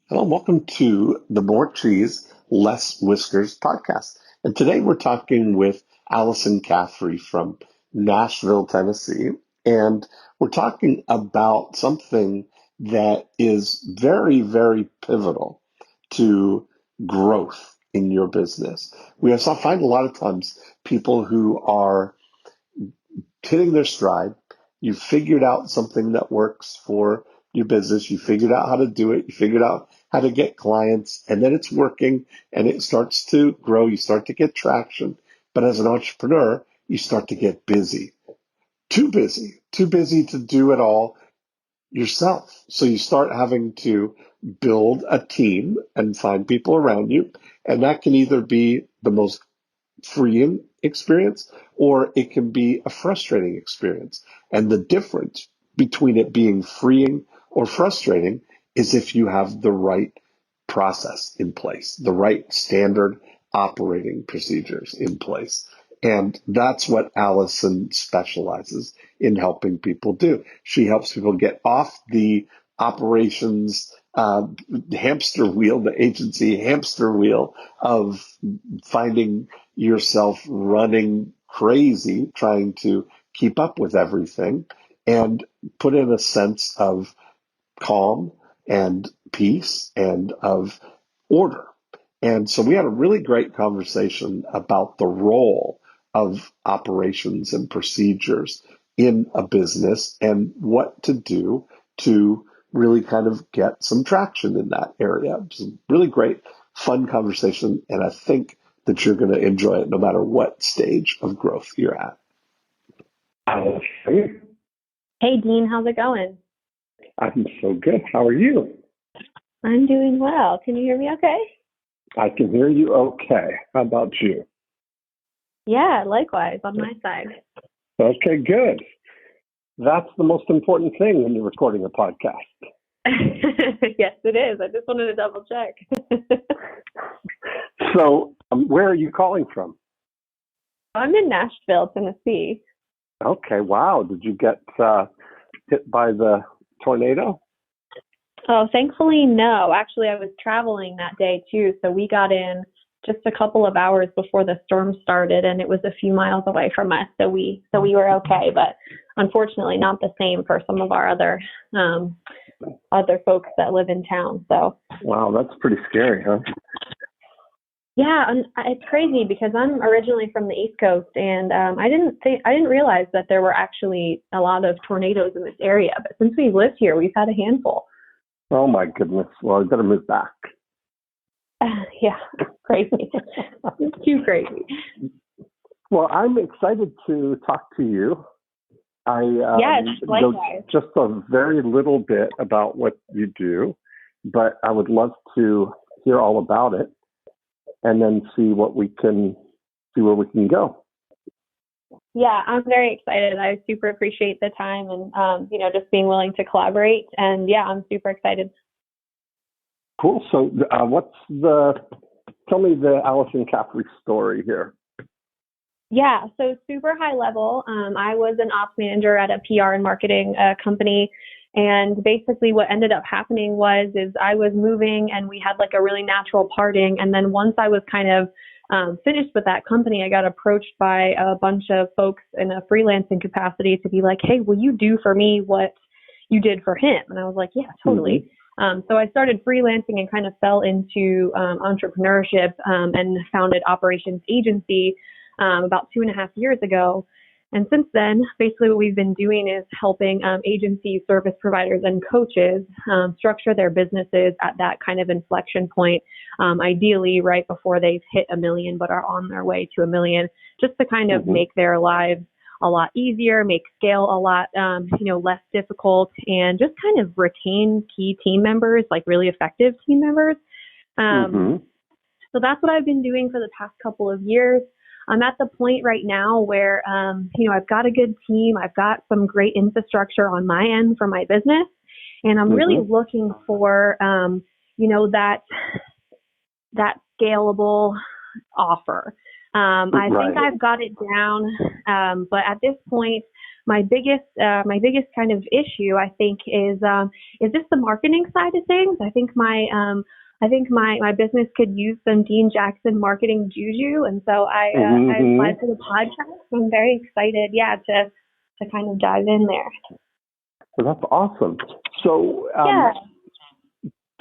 Hello, welcome to the More Cheese Less Whiskers podcast. And today we're talking with Alyson Caffrey from Nashville, Tennessee. And we're talking about something that is very, very pivotal to growth in your business. We also find a lot of times people who are hitting their stride. You figured out something that works for your business. You figured out how to do it. You figured out how to get clients, and then it's working and it starts to grow. You start to get traction. But as an entrepreneur, you start to get too busy to do it all yourself. So you start having to build a team and find people around you. And that can either be the most freeing experience or it can be a frustrating experience. And the difference between it being freeing or frustrating is if you have the right process in place, the right standard operating procedures in place. And that's what Alyson specializes in helping people do. She helps people get off the operations hamster wheel, the agency hamster wheel of finding yourself running crazy, trying to keep up with everything, and put in a sense of calm and peace and of order. And so we had a really great conversation about the role of operations and procedures in a business and what to do to really kind of get some traction in that area. It was a really great, fun conversation. And I think that you're going to enjoy it no matter what stage of growth you're at. Hey, Dean, how's it going? I'm so good. How are you? I'm doing well. Can you hear me okay? I can hear you okay. How about you? Yeah, likewise on my side. Okay, good. That's the most important thing when you're recording a podcast. Yes, it is. I just wanted to double check. So, where are you calling from? I'm in Nashville, Tennessee. Okay, wow. Did you get hit by the tornado? Oh, thankfully, no. Actually, I was traveling that day too, so we got in just a couple of hours before the storm started, and it was a few miles away from us, so we were okay. But unfortunately, not the same for some of our other folks that live in town. So wow, that's pretty scary, huh? yeah, it's crazy because I'm originally from the East Coast, and I didn't realize that there were actually a lot of tornadoes in this area. But since we've lived here, we've had a handful. Oh my goodness! Well, I better move back. Yeah, crazy. It's too crazy. Well, I'm excited to talk to you. I yes, likewise. know just a very little bit about what you do, but I would love to hear all about it and then see where we can go. Yeah, I'm very excited. I super appreciate the time and just being willing to collaborate. And yeah, I'm super excited. Cool. So, tell me the Alyson Caffrey story here. Yeah, so super high level. I was an ops manager at a PR and marketing company. And basically what ended up happening is I was moving and we had like a really natural parting. And then once I was kind of finished with that company, I got approached by a bunch of folks in a freelancing capacity to be like, hey, will you do for me what you did for him? And I was like, yeah, totally. Mm-hmm. So I started freelancing and kind of fell into entrepreneurship and founded Operations Agency about 2.5 years ago. And since then, basically what we've been doing is helping agency service providers and coaches structure their businesses at that kind of inflection point, ideally right before they've hit 1 million but are on their way to 1 million, just to kind of make their lives a lot easier, make scale a lot, less difficult, and just kind of retain key team members, like really effective team members. So that's what I've been doing for the past couple of years. I'm at the point right now where, I've got a good team. I've got some great infrastructure on my end for my business, and I'm really looking for, that scalable offer. I think I've got it down, but at this point, my biggest kind of issue, I think, is just the marketing side of things. I think my business could use some Dean Jackson marketing juju, and so I applied for the podcast. I'm very excited, to kind of dive in there. Well, that's awesome. So,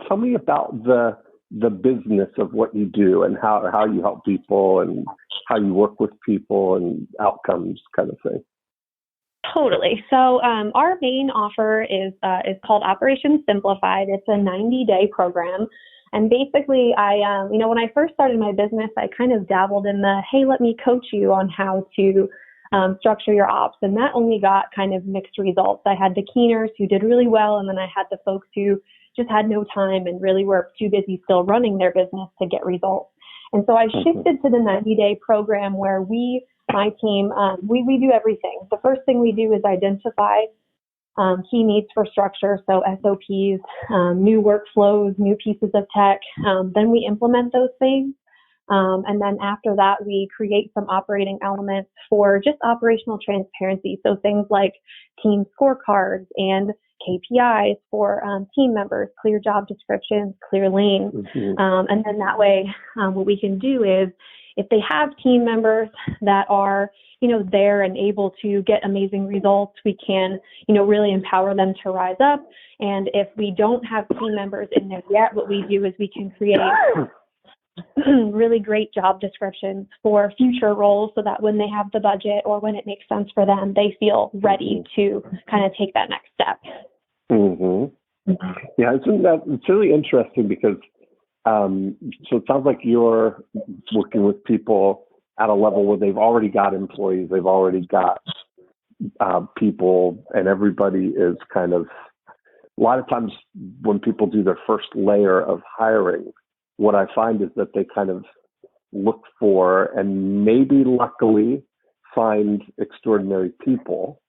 tell me about the business of what you do and how you help people and how you work with people and outcomes, kind of thing. Totally. So our main offer is called Operation Simplified. It's a 90-day program. And basically, when I first started my business, I kind of dabbled in hey, let me coach you on how to structure your ops. And that only got kind of mixed results. I had the keeners who did really well, and then I had the folks who just had no time and really were too busy still running their business to get results. And so I shifted to the 90-day program where my team, we do everything. The first thing we do is identify key needs for structure, so SOPs, new workflows, new pieces of tech. Then we implement those things. And then after that, we create some operating elements for just operational transparency. So things like team scorecards and KPIs for team members, clear job descriptions, clear lanes. And then that way, what we can do is if they have team members that are, there and able to get amazing results, we can, really empower them to rise up. And if we don't have team members in there yet, what we do is we can create really great job descriptions for future roles so that when they have the budget or when it makes sense for them, they feel ready to kind of take that next step. Yeah, it's really interesting because so it sounds like you're working with people at a level where they've already got employees, they've already got people, and everybody is kind of, a lot of times when people do their first layer of hiring, what I find is that they kind of look for and maybe luckily find extraordinary people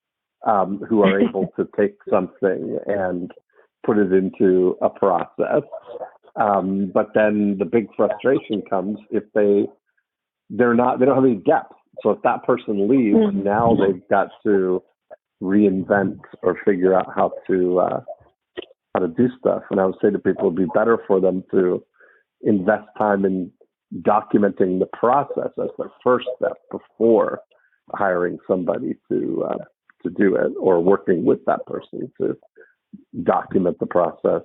who are able to take something and put it into a process. But then the big frustration comes if they don't have any depth. So if that person leaves, now they've got to reinvent or figure out how to do stuff. And I would say to people, it'd be better for them to invest time in documenting the process as their first step before hiring somebody to do it, or working with that person to document the process.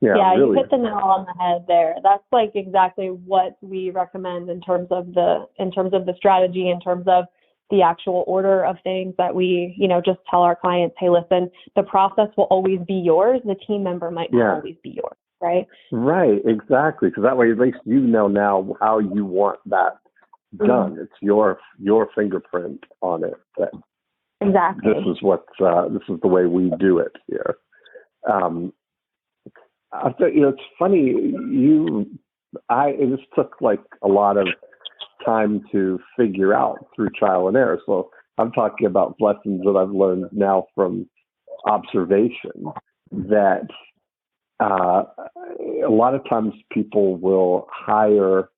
Yeah, really. You hit the nail on the head there. That's like exactly what we recommend in terms of the strategy, in terms of the actual order of things that we, just tell our clients, hey, listen, the process will always be yours. The team member might not always be yours, right? Right, exactly. Because that way, at least you know now how you want that done. It's your fingerprint on it. That exactly. This is the way we do it here. I thought, it's funny. This took like a lot of time to figure out through trial and error. So I'm talking about lessons that I've learned now from observation, that a lot of times people will hire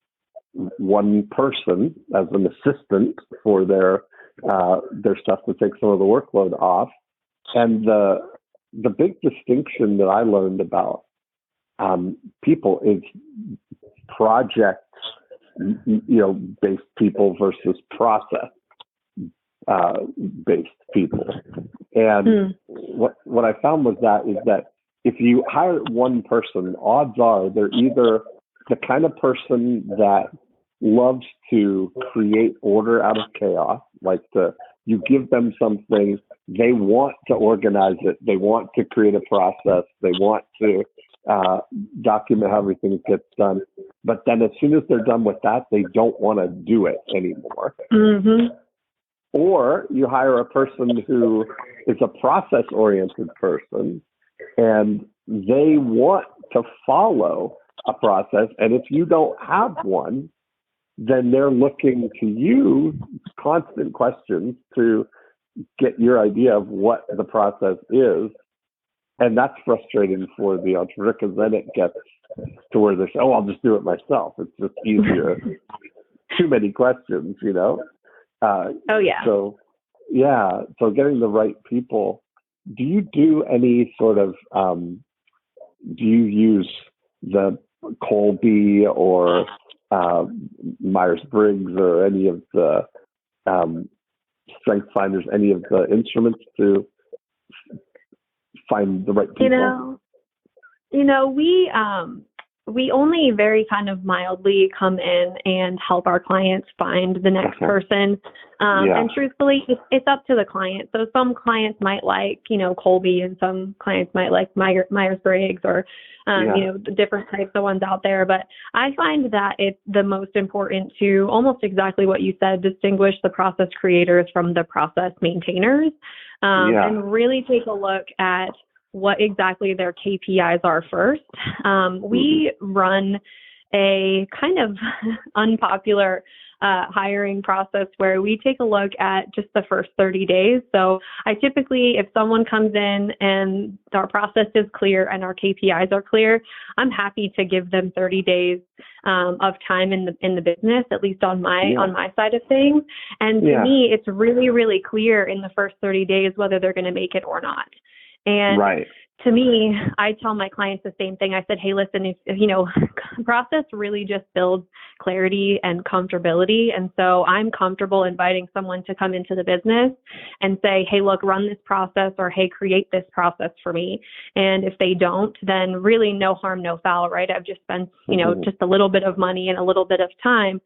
one person as an assistant for their stuff to take some of the workload off. And the big distinction that I learned about people is project based people versus process based people. And what I found is that if you hire one person, odds are they're either the kind of person that loves to create order out of chaos, you give them something, they want to organize it, they want to create a process, they want to document how everything gets done. But then as soon as they're done with that, they don't want to do it anymore. Or you hire a person who is a process-oriented person, and they want to follow a process. And if you don't have one, then they're looking to you, constant questions, to get your idea of what the process is. And that's frustrating for the entrepreneur, because then it gets to where they say, oh, I'll just do it myself. It's just easier. Too many questions, Oh, yeah. So yeah, so getting the right people. Do you do any sort of, do you use the Colby or uh, Myers-Briggs or any of the um, strength finders, any of the instruments to find the right You people? know, we only very kind of mildly come in and help our clients find the next Okay. person. Yeah. And truthfully, it's up to the client. So some clients might like, Colby, and some clients might like Myers-Briggs, or, Yeah. the different types of ones out there. But I find that it's the most important to, almost exactly what you said, distinguish the process creators from the process maintainers, Yeah. and really take a look at what exactly their KPIs are first. We run a kind of unpopular hiring process where we take a look at just the first 30 days. So I typically, if someone comes in and our process is clear and our KPIs are clear, I'm happy to give them 30 days of time in the business, at least on my side of things. And to me, it's really, really clear in the first 30 days whether they're going to make it or not. And Right. to me, I tell my clients the same thing. I said, hey, listen, if process really just builds clarity and comfortability. And so I'm comfortable inviting someone to come into the business and say, hey, look, run this process, or hey, create this process for me. And if they don't, then really no harm, no foul, right? I've just spent, just a little bit of money and a little bit of time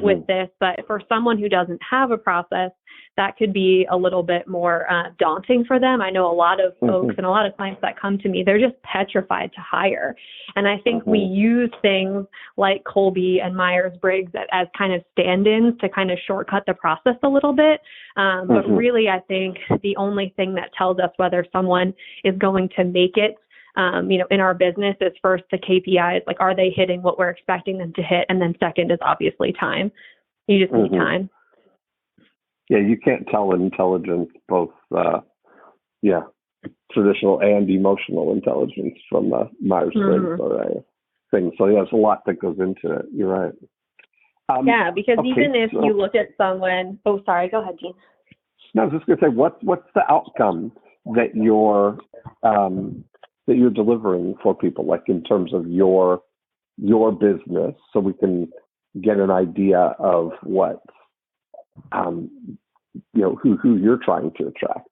with this. But for someone who doesn't have a process, that could be a little bit more daunting for them. I know a lot of folks and a lot of clients that come to me, they're just petrified to hire. And I think we use things like Colby and Myers-Briggs as kind of stand-ins to kind of shortcut the process a little bit. But really, I think the only thing that tells us whether someone is going to make it in our business is first the KPIs, like are they hitting what we're expecting them to hit? And then second is obviously time. You just need time. Yeah, you can't tell intelligence, both, traditional and emotional intelligence from Myers-Briggs or a thing. So yeah, there's a lot that goes into it. You're right. Because even if you look at someone, go ahead, Gene. No, I was just going to say, what's the outcome that you're delivering for people, like in terms of your business, so we can get an idea of what who you're trying to attract.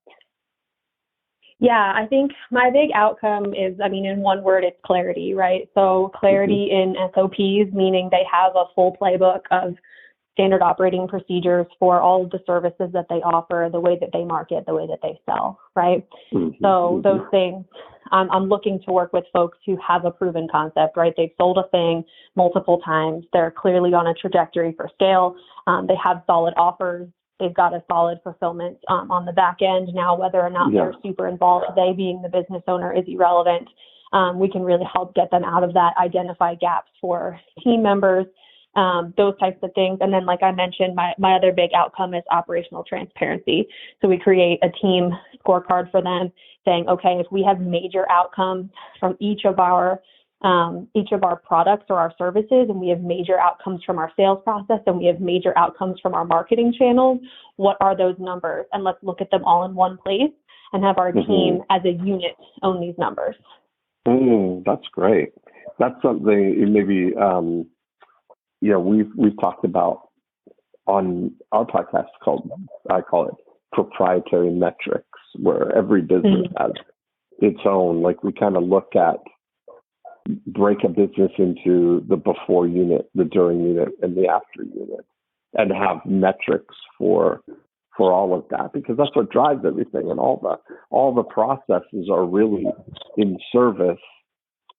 Yeah, I think my big outcome is, in one word, it's clarity, right? So clarity in SOPs, meaning they have a full playbook of standard operating procedures for all of the services that they offer, the way that they market, the way that they sell, right? So those things, I'm looking to work with folks who have a proven concept, right? They've sold a thing multiple times. They're clearly on a trajectory for scale. They have solid offers. They've got a solid fulfillment on the back end. Now, whether or not they're super involved, they being the business owner, is irrelevant. We can really help get them out of that, identify gaps for team members, those types of things. And then, like I mentioned, my other big outcome is operational transparency. So we create a team scorecard for them saying, okay, if we have major outcomes from each of our products or our services, and we have major outcomes from our sales process, and we have major outcomes from our marketing channels, what are those numbers? And let's look at them all in one place and have our team as a unit own these numbers. That's great. That's something maybe, we've talked about on our podcast I call it proprietary metrics, where every business has its own, like we kind of look at, break a business into the before unit, the during unit, and the after unit, and have metrics for all of that, because that's what drives everything, and all the processes are really in service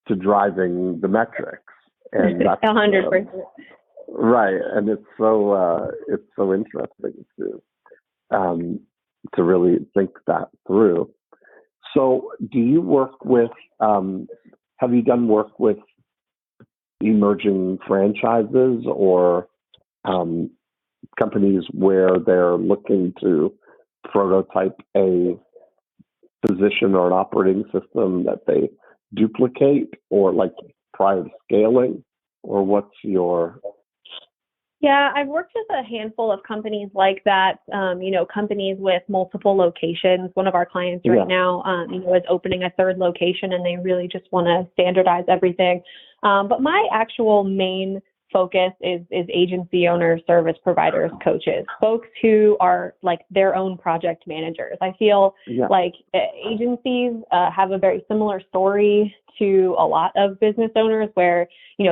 to driving the metrics, and that's 100%. Right, and it's so interesting to really think that through. So, do you work with? Have you done work with emerging franchises or companies where they're looking to prototype a position or an operating system that they duplicate, or like prior to scaling? Or what's your... Yeah, I've worked with a handful of companies like that, companies with multiple locations. One of our clients right now, is opening a third location and they really just want to standardize everything. But my actual main focus is agency owners, service providers, coaches, folks who are like their own project managers. I feel like agencies have a very similar story to a lot of business owners where,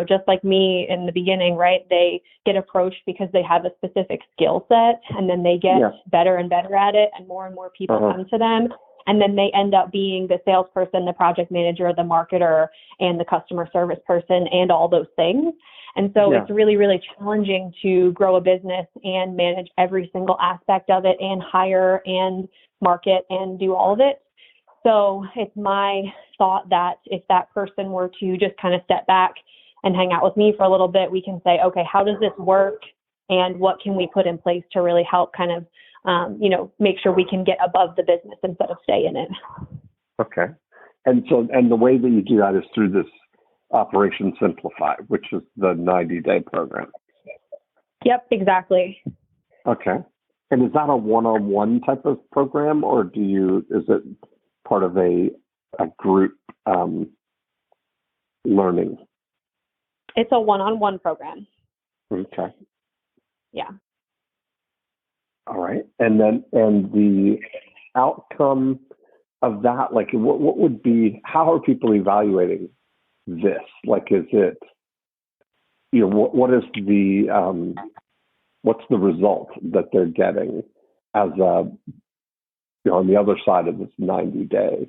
just like me in the beginning, right, they get approached because they have a specific skill set and then they get better and better at it and more people come to them. And then they end up being the salesperson, the project manager, the marketer, and the customer service person and all those things. And so it's really, really challenging to grow a business and manage every single aspect of it and hire and market and do all of it. So it's my thought that if that person were to just kind of step back and hang out with me for a little bit, we can say, okay, how does this work? And what can we put in place to really help kind of, make sure we can get above the business instead of stay in it. Okay. And the way that you do that is through this Operation Simplify, which is the 90-day program. Yep, exactly. Okay. And is that a one-on-one type of program, or is it part of a group learning? It's a one-on-one program. Okay. Yeah. All right. And the outcome of that, like what would be, how are people evaluating this? Like, is it, what is what's the result that they're getting as on the other side of this 90 days?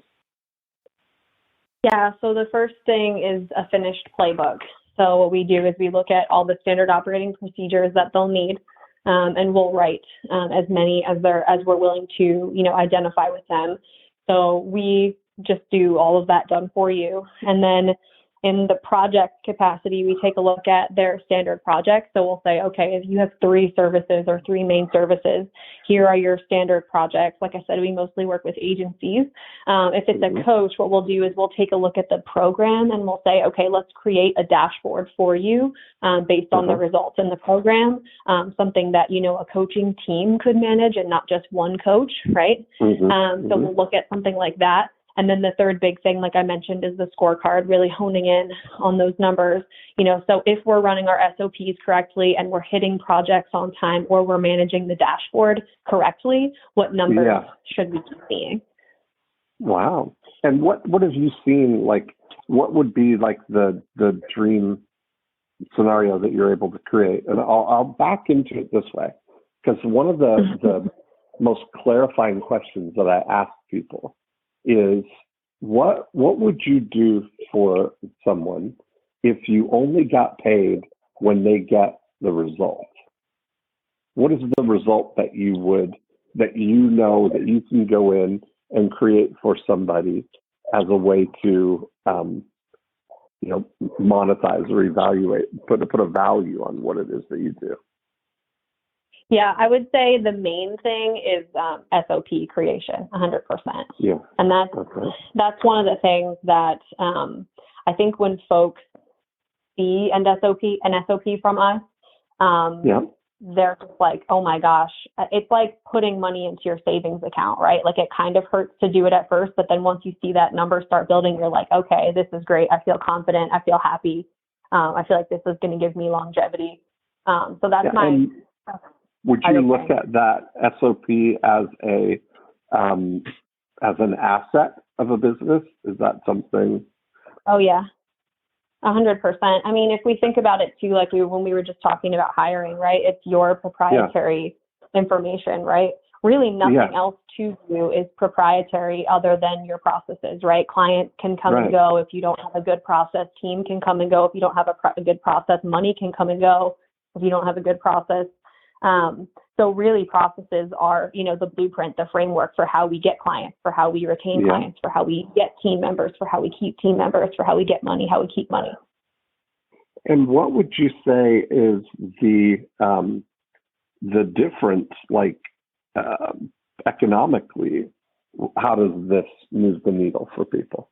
Yeah. So the first thing is a finished playbook. So what we do is we look at all the standard operating procedures that they'll need. And we'll write as many as we're willing to, identify with them. So we just do all of that done for you. And then in the project capacity, we take a look at their standard projects. So we'll say, okay, if you have 3 services or 3 main services, here are your standard projects. Like I said, we mostly work with agencies. If it's a coach, what we'll do is we'll take a look at the program and we'll say, okay, let's create a dashboard for you based on the results in the program, something that, a coaching team could manage and not just one coach, right? So we'll look at something like that. And then the third big thing, like I mentioned, is the scorecard, really honing in on those numbers. So if we're running our SOPs correctly and we're hitting projects on time or we're managing the dashboard correctly, what numbers should we be seeing? Wow. And what have you seen? Like, what would be like the dream scenario that you're able to create? And I'll back into it this way, because one of the most clarifying questions that I ask people is what would you do for someone if you only got paid when they get the result? What is the result that you can go in and create for somebody as a way to monetize or evaluate, put a value on what it is that you do? Yeah, I would say the main thing is SOP creation, 100%. Yeah. And that's one of the things that I think when folks see an SOP from us, they're just like, oh my gosh, it's like putting money into your savings account, right? Like it kind of hurts to do it at first, but then once you see that number start building, you're like, okay, this is great. I feel confident. I feel happy. I feel like this is going to give me longevity. So that's Would you look at that SOP as an asset of a business? Is that something? Oh yeah, 100%. I mean, if we think about it too, like when we were just talking about hiring, right? It's your proprietary information, right? Really nothing else to you is proprietary other than your processes, right? Clients can come and go if you don't have a good process. Team can come and go if you don't have a good process. Money can come and go if you don't have a good process. So really processes are, the blueprint, the framework for how we get clients, for how we retain clients, for how we get team members, for how we keep team members, for how we get money, how we keep money. And what would you say is the difference, like economically? How does this move the needle for people?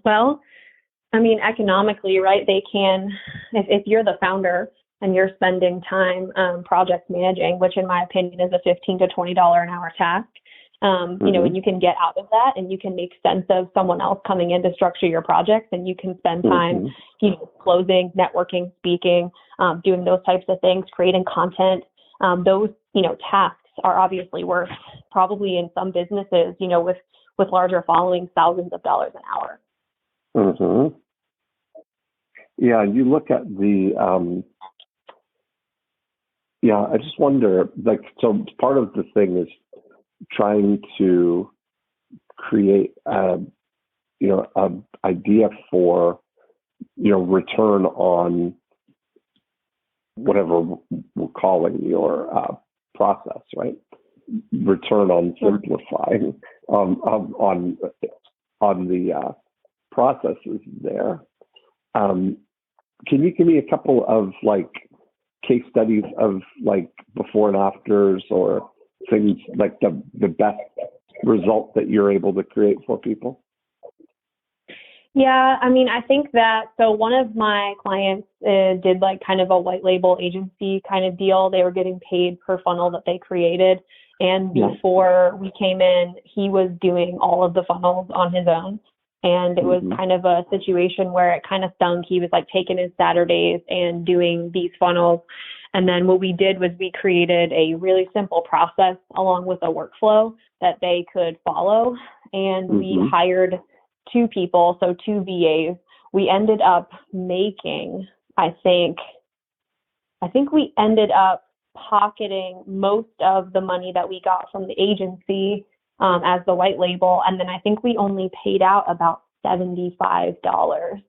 Well, I mean, economically, right? They can, if you're the founder, and you're spending time project managing, which in my opinion is a $15 to $20 an hour task. And you can get out of that and you can make sense of someone else coming in to structure your projects, and you can spend time, closing, networking, speaking, doing those types of things, creating content. Those, tasks are obviously worth probably in some businesses, with larger followings, thousands of dollars an hour. Mm-hmm. Yeah. You look at the, I just wonder, so part of the thing is trying to create an idea for return on whatever we're calling your process, right? Return on simplifying on the processes there. Can you give me a couple of case studies of before and afters, or things like the best result that you're able to create for people? Yeah, I think that, so one of my clients did kind of a white label agency kind of deal. They were getting paid per funnel that they created. And before we came in, he was doing all of the funnels on his own. And it was kind of a situation where it kind of stunk. He was taking his Saturdays and doing these funnels. And then what we did was we created a really simple process along with a workflow that they could follow. And we hired 2 people, so 2 VAs. We ended up making, I think we ended up pocketing most of the money that we got from the agency as the white label. And then I think we only paid out about $75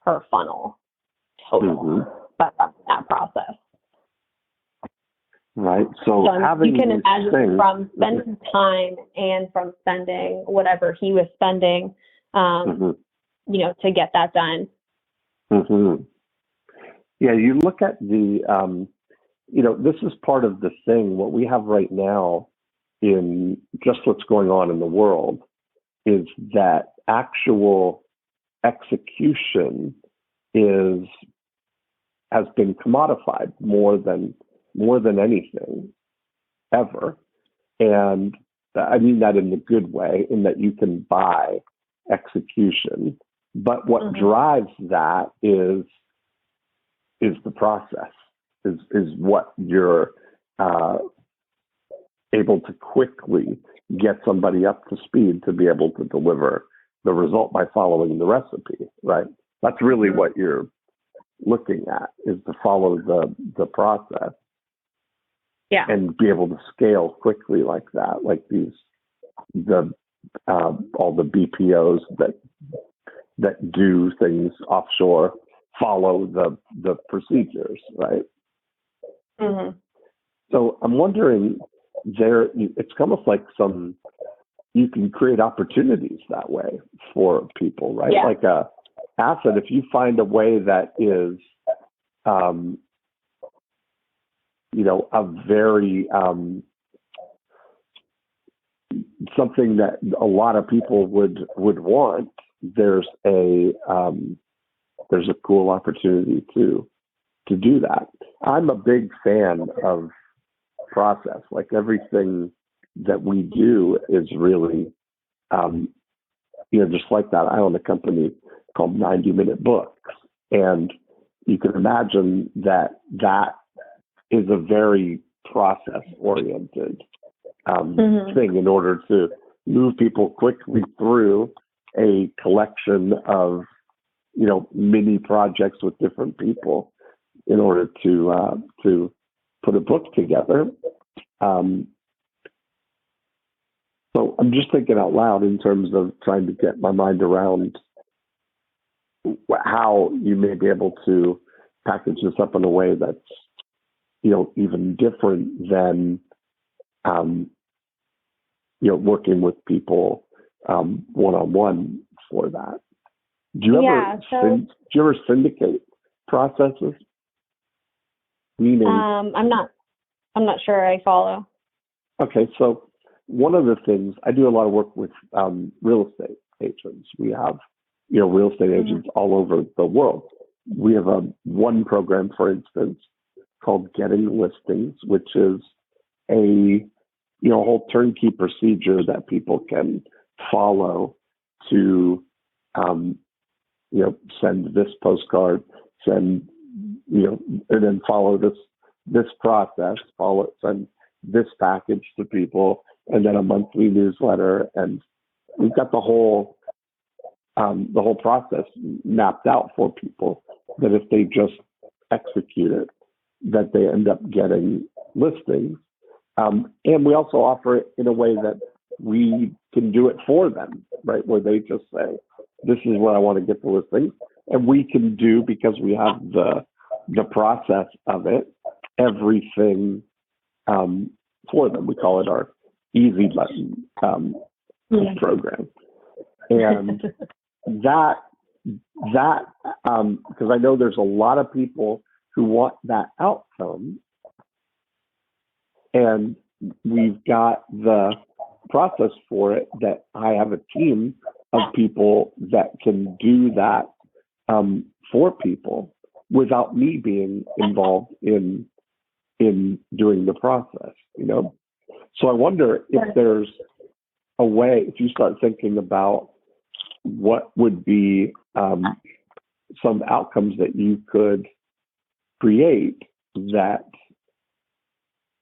per funnel total that process. Right. So having you can imagine from spending time and from spending whatever he was spending, to get that done. Yeah, you look at the, this is part of the thing. What we have right now in just what's going on in the world is that actual execution has been commodified more than anything ever. And I mean that in the good way, in that you can buy execution. But what drives that is the process, is what you're able to quickly get somebody up to speed to be able to deliver the result by following the recipe, right? That's really what you're looking at, is to follow the process. Yeah. And be able to scale quickly like that, like all the BPOs that do things offshore follow the procedures, right? So I'm wondering, it's almost like you can create opportunities that way for people, right? Yeah. Like a asset, if you find a way that is a very something that a lot of people would want, there's a cool opportunity to do that. I'm a big fan of process. Like everything that we do is really just like that. I own a company called 90-Minute Books, and you can imagine that is a very process-oriented thing in order to move people quickly through a collection of, mini projects with different people in order to put a book together. So I'm just thinking out loud in terms of trying to get my mind around how you may be able to package this up in a way that's even different than, working with people one-on-one for that. Do you ever syndicate processes? Meaning, I'm not sure I follow. Okay, so one of the things, I do a lot of work with real estate agents. We have, real estate agents all over the world. We have one program, for instance, called Getting Listings, which is a whole turnkey procedure that people can follow to send this postcard, send and then follow this process, send this package to people, and then a monthly newsletter, and we've got the whole process mapped out for people, that if they just execute it, that they end up getting listings. And we also offer it in a way that we can do it for them, right? Where they just say, this is where I want to get the listing. And we can do, because we have the process of it, everything for them. We call it our easy button program. And that because I know there's a lot of people who want that outcome, and we've got the process for it, that I have a team of people that can do that for people without me being involved in doing the process, So I wonder if there's a way, if you start thinking about what would be some outcomes that you could create that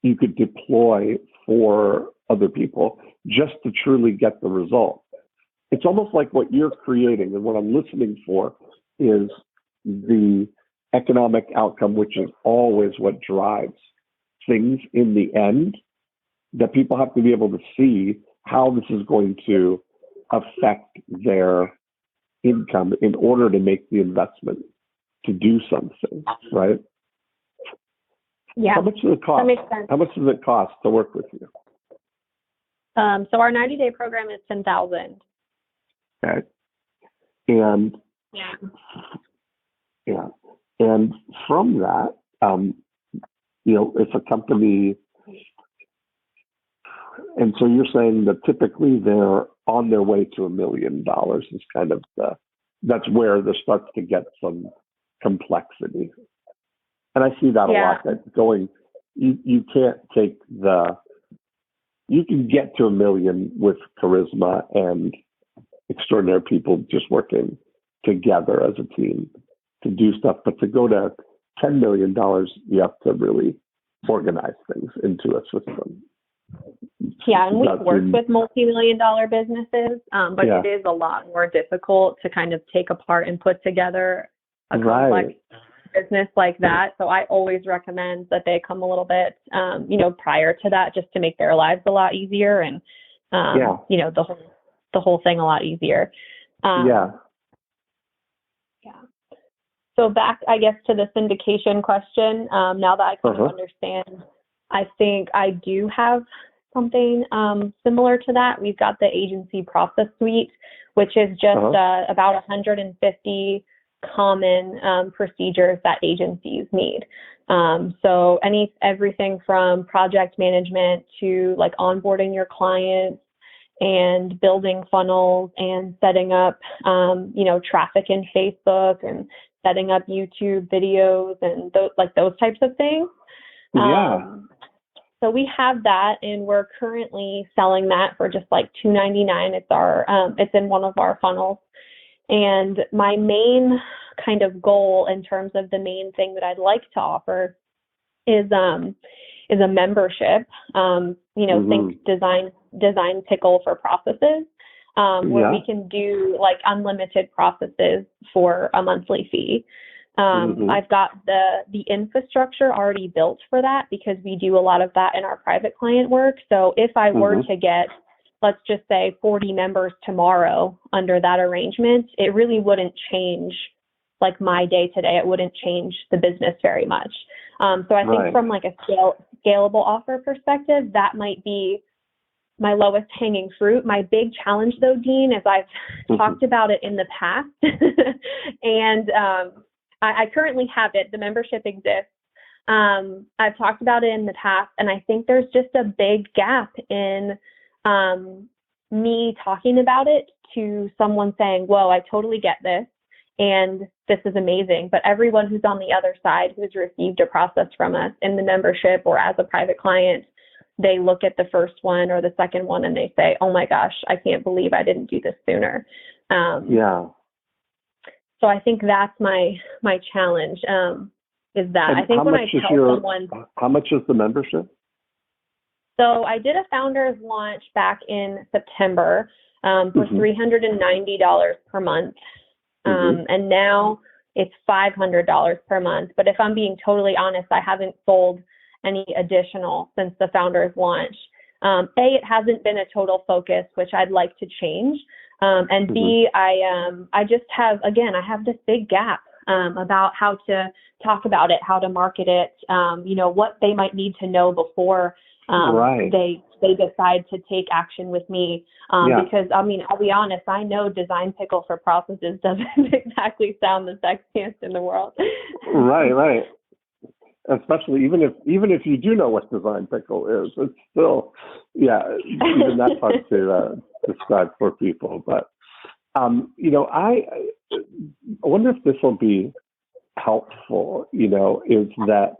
you could deploy for other people just to truly get the result. It's almost like what you're creating, and what I'm listening for is the economic outcome, which is always what drives things in the end, that people have to be able to see how this is going to affect their income in order to make the investment to do something, right? Yeah. How much does it cost? That makes sense. How much does it cost to work with you? So our 90-day program is $10,000. Okay. And and from that, if a company, and so you're saying that typically they're on their way to $1 million is kind of that's where there starts to get some complexity. And I see that a lot, that going, you can't take you can get to $1 million with charisma and extraordinary people just working together as a team to do stuff. But to go to $10 million, you have to really organize things into a system. Yeah, and we've worked with multi-million-dollar businesses, but it is a lot more difficult to kind of take apart and put together a complex business like that. So I always recommend that they come a little bit, prior to that, just to make their lives a lot easier and, the whole thing a lot easier. So back, I guess, to the syndication question, now that I kind of understand, I think I do have something similar to that. We've got the agency process suite, which is just about 150 common procedures that agencies need. So everything from project management to like onboarding your clients and building funnels and setting up, traffic in Facebook and setting up YouTube videos and those types of things. So we have that, and we're currently selling that for just like $299. It's in one of our funnels. And my main kind of goal in terms of the main thing that I'd like to offer is a membership. Think design pickle for processes, where we can do like unlimited processes for a monthly fee. I've got the infrastructure already built for that, because we do a lot of that in our private client work. So if I were to get, let's just say, 40 members tomorrow under that arrangement, it really wouldn't change like my day to day. It wouldn't change the business very much. So I think from like a scalable offer perspective, that might be my lowest hanging fruit. My big challenge though, Dean, is I've talked about it in the past and I currently have it. The membership exists. I've talked about it in the past, and I think there's just a big gap in me talking about it to someone saying, whoa, I totally get this. and this is amazing. But everyone who's on the other side, who's received a process from us in the membership or as a private client, they look at the first one or the second one and they say, oh my gosh, I can't believe I didn't do this sooner. So I think that's my challenge, is that. And I think when I tell someone. How much is the membership? So I did a founder's launch back in September for $390 per month. And now it's $500 per month. But if I'm being totally honest, I haven't sold any additional since the founder's launch. It hasn't been a total focus, which I'd like to change. And B, I just have, again, I have this big gap about how to talk about it, how to market it, what they might need to know before they decide to take action with me. Because, I mean, I'll be honest, I know design pickle for processes doesn't exactly sound the sexiest in the world. Right. Especially even if you do know what design pickle is, it's still, even that's hard to describe for people. But, I wonder if this will be helpful, is that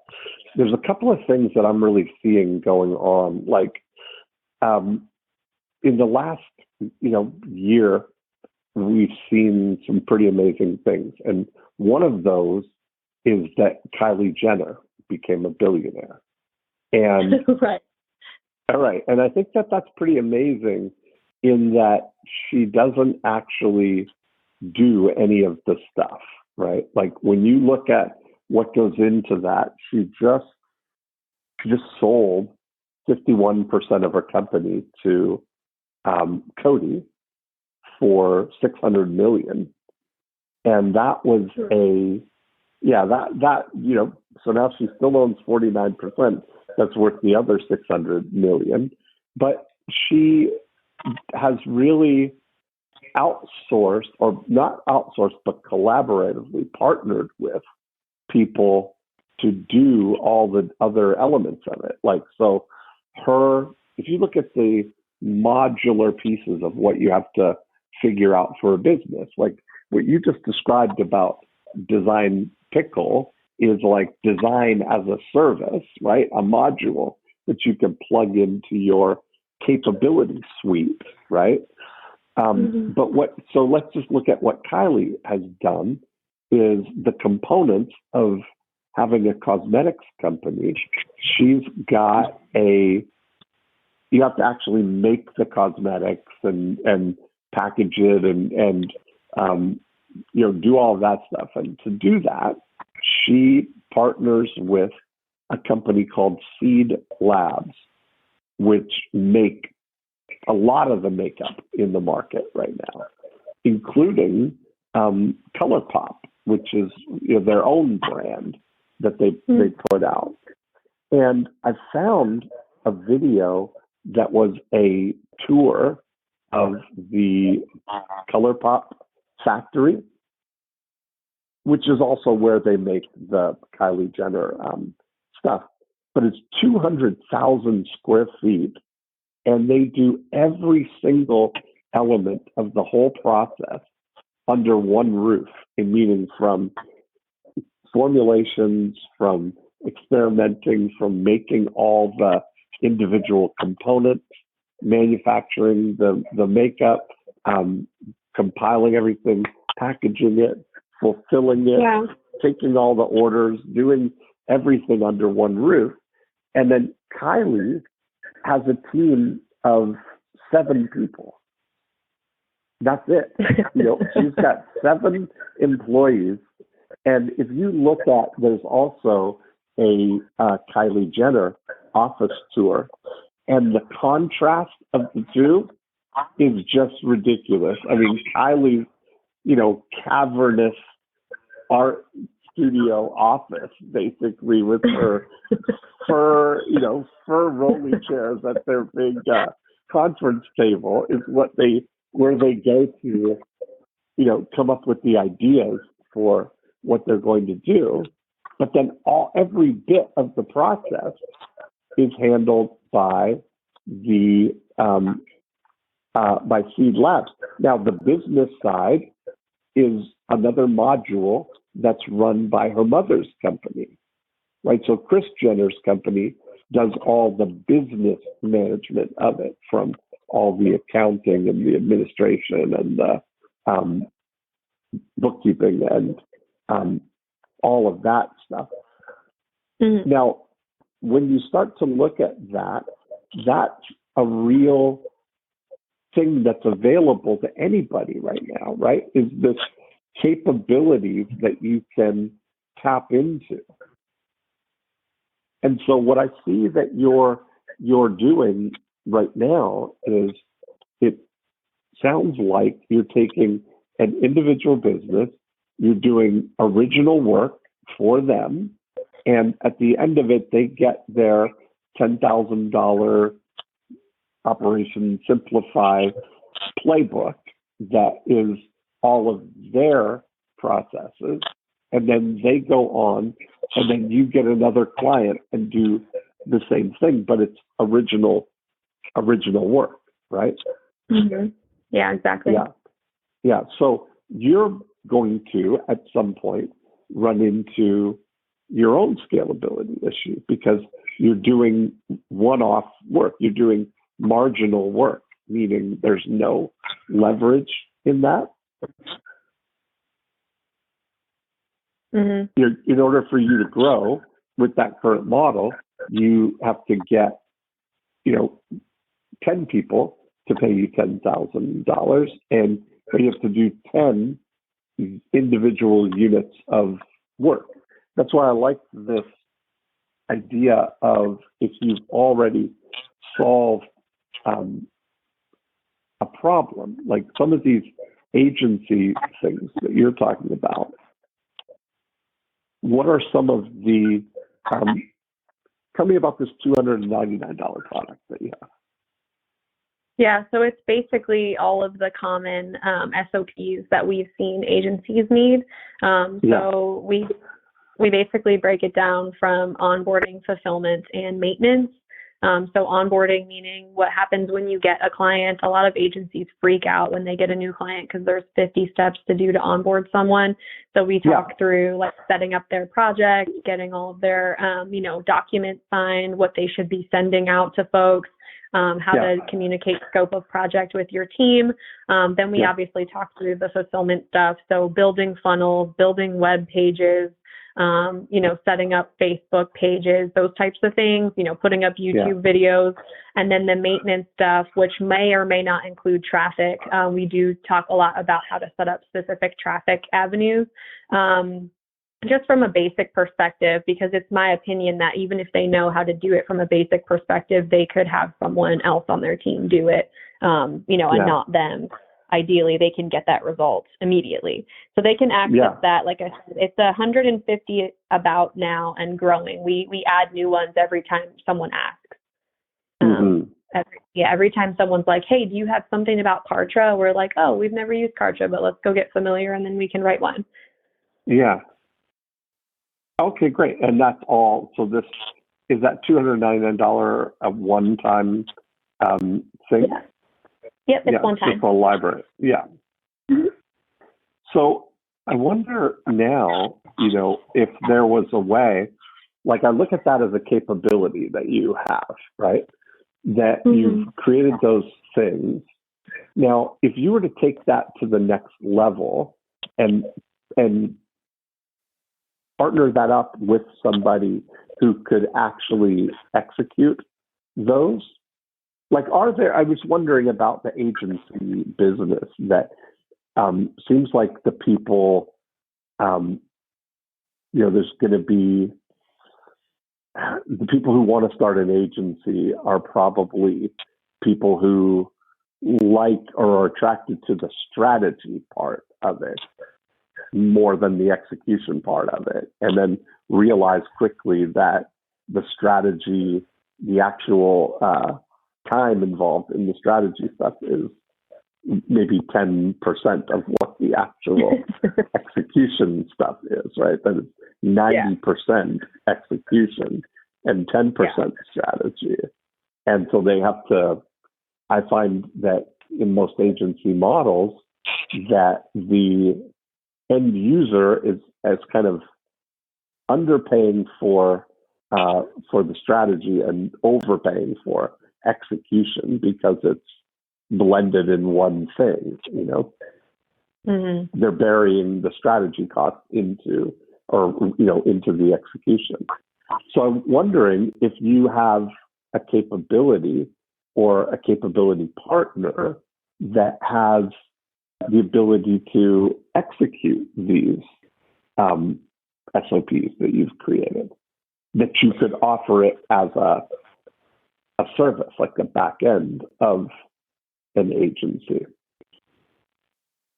there's a couple of things that I'm really seeing going on. Like, in the last, year, we've seen some pretty amazing things. And one of those is that Kylie Jenner became a billionaire. And all right. And I think that that's pretty amazing in that she doesn't actually do any of the stuff, right? Like when you look at what goes into that, she just sold 51% of her company to Coty for $600 million. And that was so now she still owns 49%. That's worth the other $600 million. But she has really outsourced, or not outsourced, but collaboratively partnered with people to do all the other elements of it. Like, so if you look at the modular pieces of what you have to figure out for a business, like what you just described about design pickle is like design as a service, right? A module that you can plug into your capability suite, right? So let's just look at what Kylie has done is the components of having a cosmetics company. She's got you have to actually make the cosmetics and package it and do all of that stuff. And to do that, she partners with a company called Seed Labs, which make a lot of the makeup in the market right now, including ColourPop, which is their own brand that they put out. And I found a video that was a tour of the ColourPop factory, which is also where they make the Kylie Jenner stuff. But it's 200,000 square feet, and they do every single element of the whole process under one roof, meaning from formulations, from experimenting, from making all the individual components, manufacturing the makeup, compiling everything, packaging it, fulfilling it, taking all the orders, doing everything under one roof. And then Kylie has a team of 7 people. That's it. She's got 7 employees. And if you look at, there's also a Kylie Jenner office tour, and the contrast of the two is just ridiculous. I mean, Kylie's, cavernous art studio office, basically, with her fur rolling chairs at their big conference table is where they go to, come up with the ideas for what they're going to do. But then every bit of the process is handled by the by Seed Labs. Now the business side is another module that's run by her mother's company, right? So Kris Jenner's company does all the business management of it, from all the accounting and the administration and the bookkeeping and all of that stuff. Mm-hmm. Now, when you start to look at that, that's a real thing that's available to anybody right now, right? Is this capability that you can tap into. And so what I see that you're doing right now is, it sounds like you're taking an individual business, you're doing original work for them, and at the end of it, they get their $10,000 Operation Simplify playbook that is all of their processes, and then they go on, and then you get another client and do the same thing, but it's original work, right? Mm-hmm. Yeah, exactly. Yeah. So you're going to, at some point, run into your own scalability issue, because you're doing one-off work. You're doing marginal work, meaning there's no leverage in that. Mm-hmm. In order for you to grow with that current model, you have to get, 10 people to pay you $10,000, and you have to do 10 individual units of work. That's why I like this idea of, if you've already solved a problem, like some of these agency things that you're talking about, what are some of the, tell me about this $299 product that you have. Yeah, so it's basically all of the common SOPs that we've seen agencies need. So we basically break it down from onboarding, fulfillment, and maintenance. So onboarding, meaning what happens when you get a client. A lot of agencies freak out when they get a new client because there's 50 steps to do to onboard someone. So we talk through like setting up their project, getting all of their, documents signed, what they should be sending out to folks, how to communicate scope of project with your team. Then we obviously talk through the fulfillment stuff. So building funnels, building web pages, setting up Facebook pages, those types of things, putting up YouTube videos, and then the maintenance stuff, which may or may not include traffic. We do talk a lot about how to set up specific traffic avenues. Just from a basic perspective, because it's my opinion that even if they know how to do it from a basic perspective, they could have someone else on their team do it, and not them. Ideally, they can get that result immediately. So they can access that. Like I said, it's 150 about now and growing. We add new ones every time someone asks. Every time someone's like, hey, do you have something about Kartra? We're like, oh, we've never used Kartra, but let's go get familiar and then we can write one. Yeah. Okay, great. And that's all. So this is that $299 a one-time thing? Yeah. Yep, it's one time. Just for a library. Yeah. Mm-hmm. So I wonder now, if there was a way, like I look at that as a capability that you have, right? That you've created those things. Now, if you were to take that to the next level and partner that up with somebody who could actually execute those, like, I was wondering about the agency business that seems like the people, there's going to be, the people who want to start an agency are probably people who like or are attracted to the strategy part of it more than the execution part of it, and then realize quickly that the strategy, the actual time involved in the strategy stuff is maybe 10% of what the actual execution stuff is, right? That it's 90% execution and 10% strategy. And so they have to, I find that in most agency models, that the end user is as kind of underpaying for the strategy and overpaying for execution because it's blended in one thing. They're burying the strategy cost into the execution. So I'm wondering if you have a capability or a capability partner that has the ability to execute these SOPs that you've created, that you could offer it as a service, like the back end of an agency.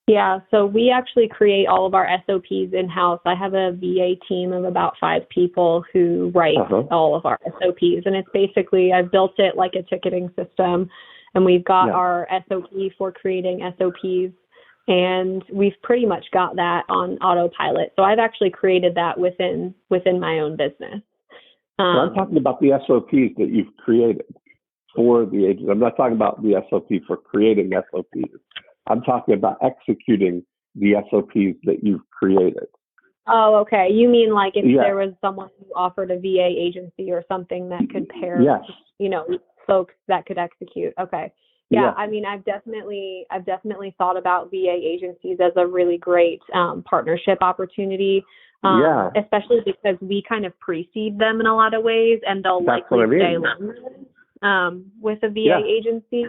Yeah, so we actually create all of our SOPs in-house. I have a VA team of about 5 people who write all of our SOPs. And it's basically, I've built it like a ticketing system, and we've got our SOP for creating SOPs, and we've pretty much got that on autopilot. So I've actually created that within my own business. So I'm talking about the SOPs that you've created for the agency. I'm not talking about the SOP for creating SOPs. I'm talking about executing the SOPs that you've created. Oh, okay. You mean like if there was someone who offered a VA agency or something that could pair, folks that could execute. Okay. Yeah. I mean, I've definitely thought about VA agencies as a really great partnership opportunity. Especially because we kind of precede them in a lot of ways, and they'll likely stay longer with a VA agency.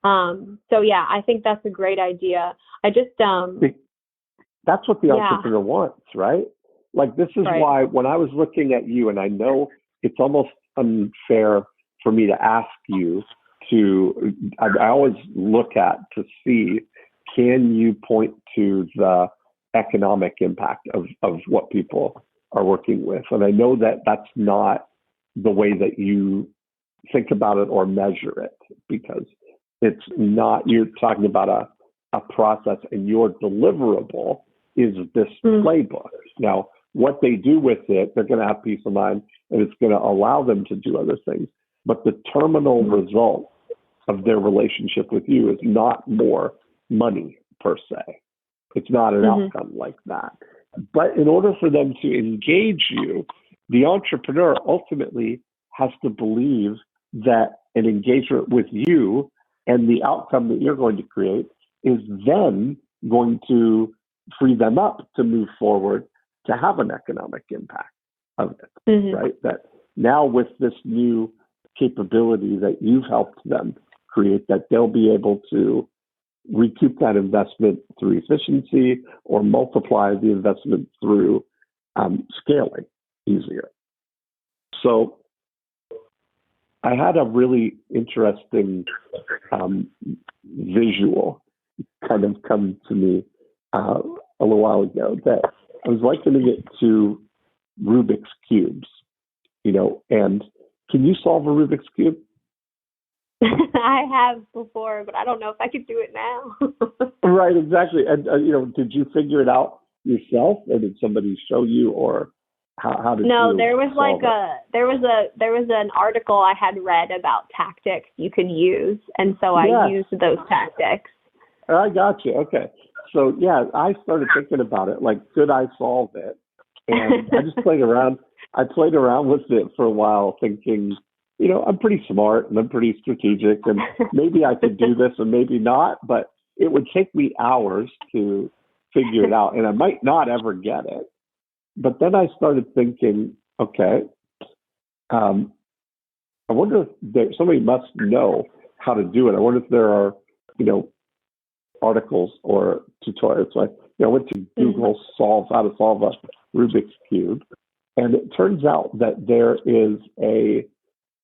So yeah, I think that's a great idea. I just that's what the entrepreneur wants, right? Like, this is why when I was looking at you, and I know it's almost unfair for me to ask you to, I always look at to see, can you point to the economic impact of what people are working with? And I know that that's not the way that you think about it or measure it, because it's not, you're talking about a process, and your deliverable is this playbook. Now, what they do with it, they're going to have peace of mind, and it's going to allow them to do other things. But the terminal result of their relationship with you is not more money per se. It's not an outcome like that. But in order for them to engage you, the entrepreneur ultimately has to believe that an engagement with you and the outcome that you're going to create is then going to free them up to move forward to have an economic impact of it, right? That now with this new capability that you've helped them create, that they'll be able to recoup that investment through efficiency or multiply the investment through scaling easier. So I had a really interesting visual kind of come to me a little while ago, that I was likening it to Rubik's Cubes, and can you solve a Rubik's Cube? I have before, but I don't know if I could do it now. Right, exactly. And, did you figure it out yourself, or did somebody show you, or how did No, you there was solve it? there was an article I had read about tactics you could use, and so I used those tactics. I got you. Okay. So I started thinking about it, like, could I solve it? And I just played around. I played around with it for a while, thinking, I'm pretty smart and I'm pretty strategic, and maybe I could do this and maybe not, but it would take me hours to figure it out, and I might not ever get it. But then I started thinking, okay, I wonder if somebody must know how to do it. I wonder if there are, articles or tutorials. So I went to Google how to solve a Rubik's Cube, and it turns out that there is a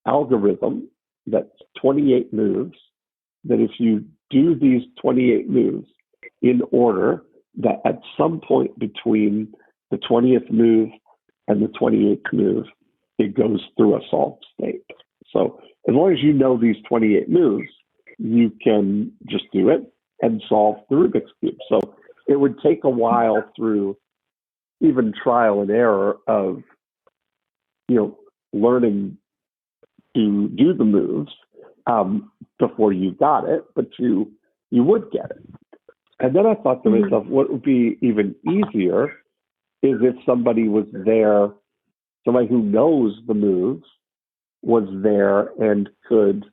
algorithm that's 28 moves, that if you do these 28 moves in order, that at some point between the 20th move and the 28th move, it goes through a solved state. So as long as you know these 28 moves, you can just do it and solve the Rubik's Cube. So it would take a while through even trial and error of, learning to do the moves before you got it, but you would get it. And then I thought to Mm-hmm. myself, what would be even easier is if somebody was there, somebody who knows the moves was there and could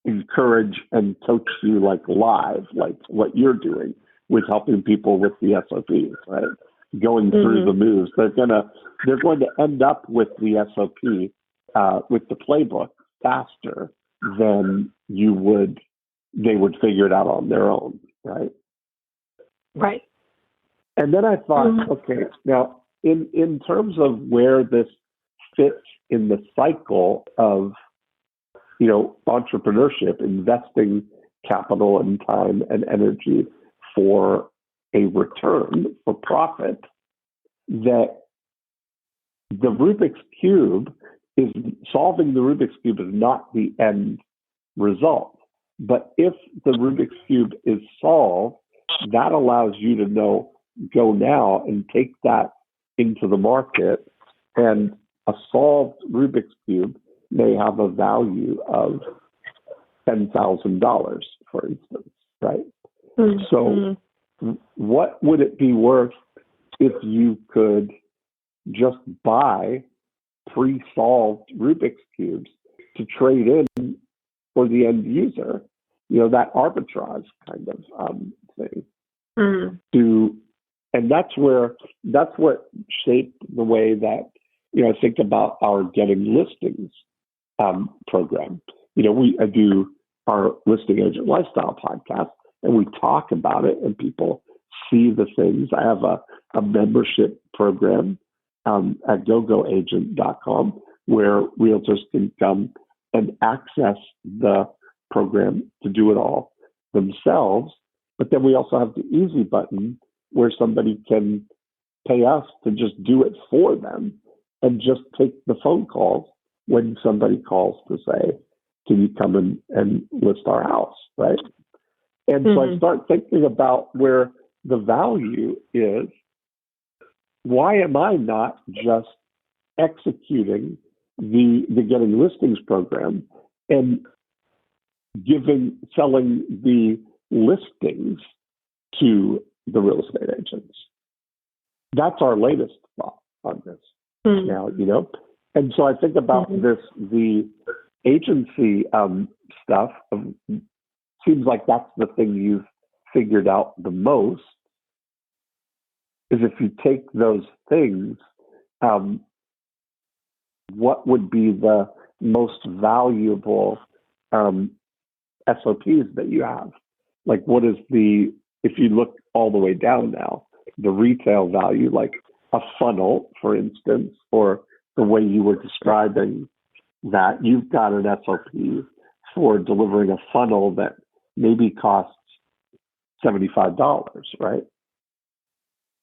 encourage and coach you like live, like what you're doing with helping people with the SOPs, right? Going through the moves. They're going to end up with the SOP, with the playbook faster than they would figure it out on their own, right? Right. And then I thought, okay, now in terms of where this fits in the cycle of, entrepreneurship, investing capital and time and energy for a return, for profit, that the Rubik's Cube solving the Rubik's Cube is not the end result. But if the Rubik's Cube is solved, that allows you to go now and take that into the market, and a solved Rubik's Cube may have a value of $10,000, for instance, right? Mm-hmm. So what would it be worth if you could just buy pre-solved Rubik's Cubes to trade in for the end user, that arbitrage kind of thing. And that's what shaped the way that, I think about our Getting Listings program. I do our Listing Agent Lifestyle podcast, and we talk about it, and people see the things. I have a membership program at gogoagent.com where realtors can come and access the program to do it all themselves. But then we also have the easy button where somebody can pay us to just do it for them and just take the phone calls when somebody calls to say, can you come and list our house, right? And so I start thinking about where the value is. Why am I not just executing the Getting Listings program and selling the listings to the real estate agents? That's our latest thought on this now, And so I think about the agency stuff. Seems like that's the thing you've figured out the most, is if you take those things, what would be the most valuable SOPs that you have? Like, what is if you look all the way down now, the retail value, like a funnel, for instance, or the way you were describing that, you've got an SOP for delivering a funnel that maybe costs $75, right?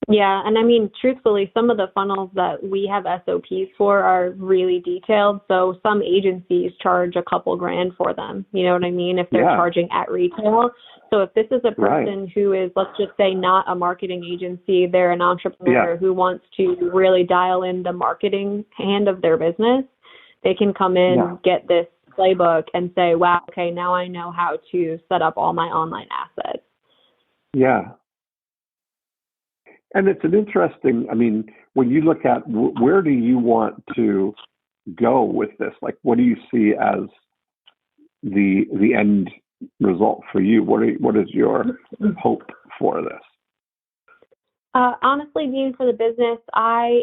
Yeah, and I mean, truthfully, some of the funnels that we have SOPs for are really detailed. So some agencies charge a couple grand for them. You know what I mean? If they're charging at retail. So if this is a person who is, let's just say, not a marketing agency, they're an entrepreneur who wants to really dial in the marketing hand of their business, they can come in, get this playbook and say, wow, okay, now I know how to set up all my online assets. Yeah. And it's an interesting, when you look at where do you want to go with this? Like, what do you see as the end result for you? What is your hope for this? Honestly, Dean, for the business, I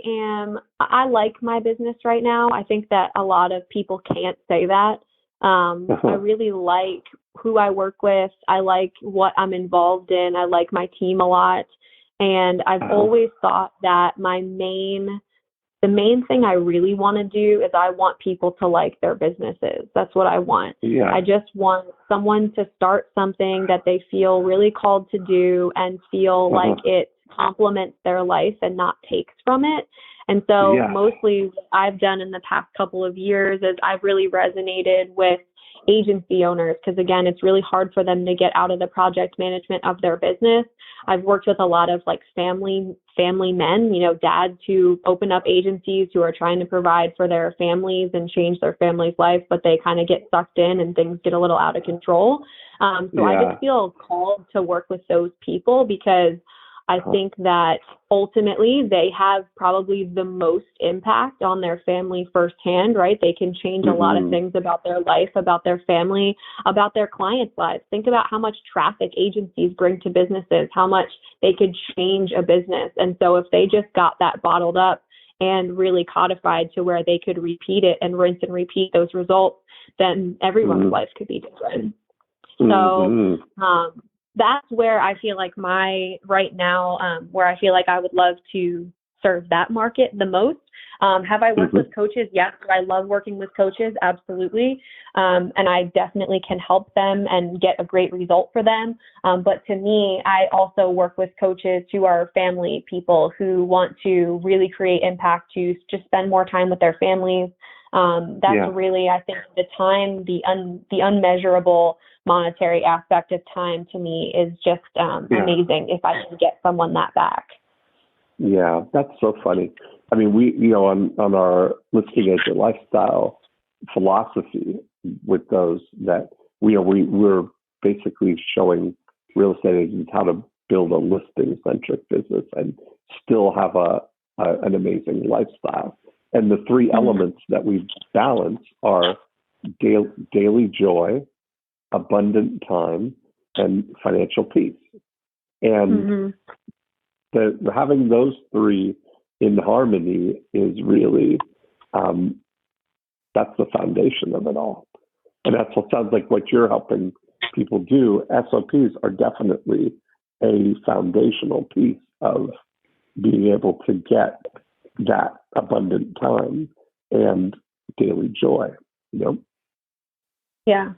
like my business right now. I think that a lot of people can't say that. I really like who I work with. I like what I'm involved in. I like my team a lot. And I've always thought that the main thing I really want to do is I want people to like their businesses. That's what I want. Yeah. I just want someone to start something that they feel really called to do and feel like it complements their life and not takes from it. And so mostly what I've done in the past couple of years is I've really resonated with agency owners, because again, it's really hard for them to get out of the project management of their business. I've worked with a lot of like family men, dads who open up agencies who are trying to provide for their families and change their family's life, but they kind of get sucked in and things get a little out of control. So I just feel called to work with those people because I think that ultimately they have probably the most impact on their family firsthand, right? They can change a lot of things about their life, about their family, about their clients' lives. Think about how much traffic agencies bring to businesses, how much they could change a business. And so if they just got that bottled up and really codified to where they could repeat it and rinse and repeat those results, then everyone's life could be different. So that's where I feel like where I feel like I would love to serve that market the most. Have I worked with coaches? Yes. Do I love working with coaches? Absolutely. And I definitely can help them and get a great result for them. But to me, I also work with coaches who are family people who want to really create impact, to just spend more time with their families. That's really, I think, the time, the unmeasurable monetary aspect of time to me is just amazing if I can get someone that back. Yeah, that's so funny. I mean, we, on our listing agent lifestyle philosophy with those that we're basically showing real estate agents how to build a listing centric business and still have an amazing lifestyle. And the three elements that we balance are daily joy, abundant time, and financial peace. And having those three in harmony is really, that's the foundation of it all. And that's what sounds like what you're helping people do. SOPs are definitely a foundational piece of being able to get that abundant time and daily joy, Yeah.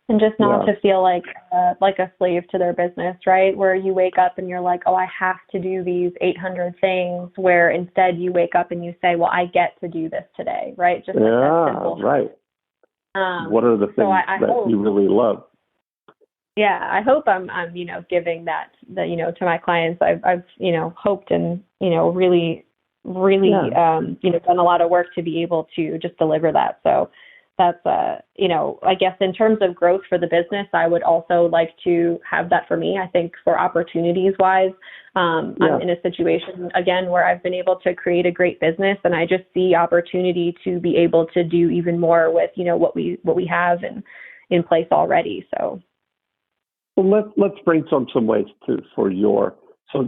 And just not to feel like a slave to their business, right? Where you wake up and you're like, oh, I have to do these 800 things, where instead you wake up and you say, well, I get to do this today, right? Just like that simple. Right. What are the things that you really love? Yeah, I hope I'm giving that to my clients. I've hoped and really done a lot of work to be able to just deliver that. So that's I guess in terms of growth for the business, I would also like to have that for me. I think for opportunities wise, I'm in a situation again where I've been able to create a great business, and I just see opportunity to be able to do even more with what we have in place already. So. Well, let's brainstorm some ways so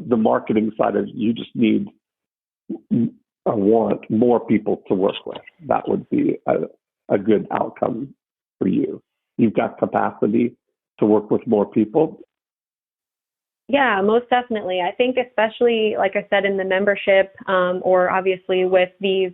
the marketing side of you just need want more people to work with. That would be a good outcome for you. You've got capacity to work with more people. Yeah, most definitely. I think especially, like I said, in the membership or obviously with these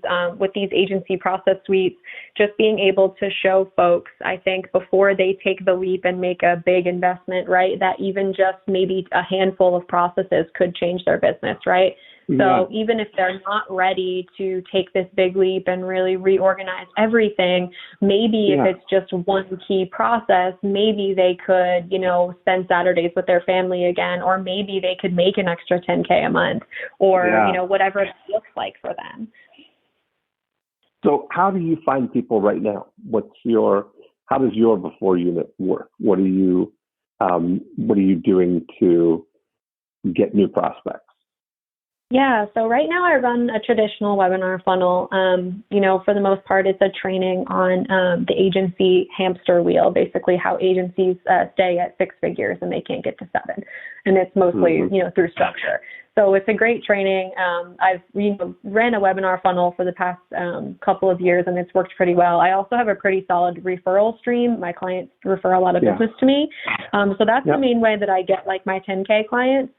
agency process suites, just being able to show folks, I think, before they take the leap and make a big investment, right, that even just maybe a handful of processes could change their business, right? So even if they're not ready to take this big leap and really reorganize everything, maybe if it's just one key process, maybe they could, spend Saturdays with their family again, or maybe they could make an extra $10K a month, or, whatever it looks like for them. So how do you find people right now? How does your before unit work? What are you doing to get new prospects? Yeah, so right now I run a traditional webinar funnel. For the most part, it's a training on the agency hamster wheel, basically how agencies stay at six figures and they can't get to seven. And it's mostly, through structure. So it's a great training. I've ran a webinar funnel for the past couple of years, and it's worked pretty well. I also have a pretty solid referral stream. My clients refer a lot of business to me. So that's the main way that I get like my 10K clients.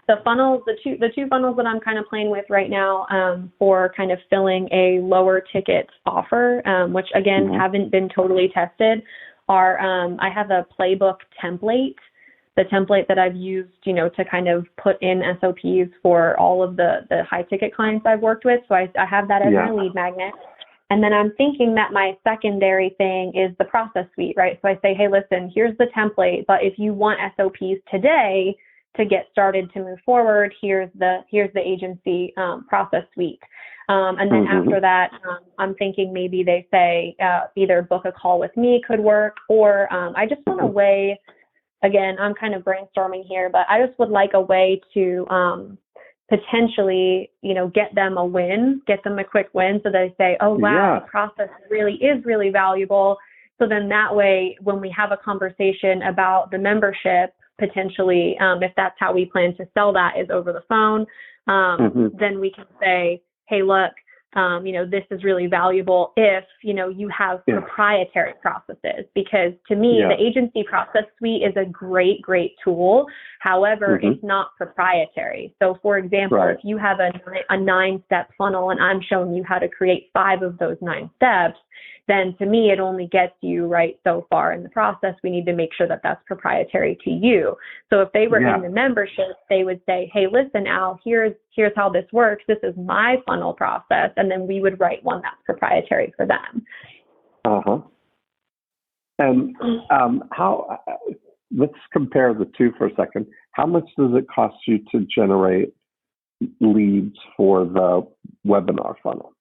The funnels, the two funnels that I'm kind of playing with right now for kind of filling a lower ticket offer, which again haven't been totally tested, are I have a playbook template, the template that I've used, to kind of put in SOPs for all of the high ticket clients I've worked with. So I have that as my lead magnet. And then I'm thinking that my secondary thing is the process suite, right? So I say, hey, listen, here's the template, but if you want SOPs today to get started to move forward, here's the agency process suite. And then after that, I'm thinking maybe they say either book a call with me could work, or I just want a way, again, I'm kind of brainstorming here, but I just would like a way to potentially, get them a win, get them a quick win so they say, oh, wow, the process really is really valuable. So then that way, when we have a conversation about the membership, potentially, if that's how we plan to sell that is over the phone, then we can say, hey, look, this is really valuable if, you have proprietary processes, because to me, the agency process suite is a great, great tool. However, it's not proprietary. So for example, if you have a 9-step funnel and I'm showing you how to create 5 of those 9 steps, then to me, it only gets you right so far in the process. We need to make sure that that's proprietary to you. So if they were in the membership, they would say, hey, listen, Al, here's how this works. This is my funnel process. And then we would write one that's proprietary for them. And let's compare the two for a second. How much does it cost you to generate leads for the webinar funnel?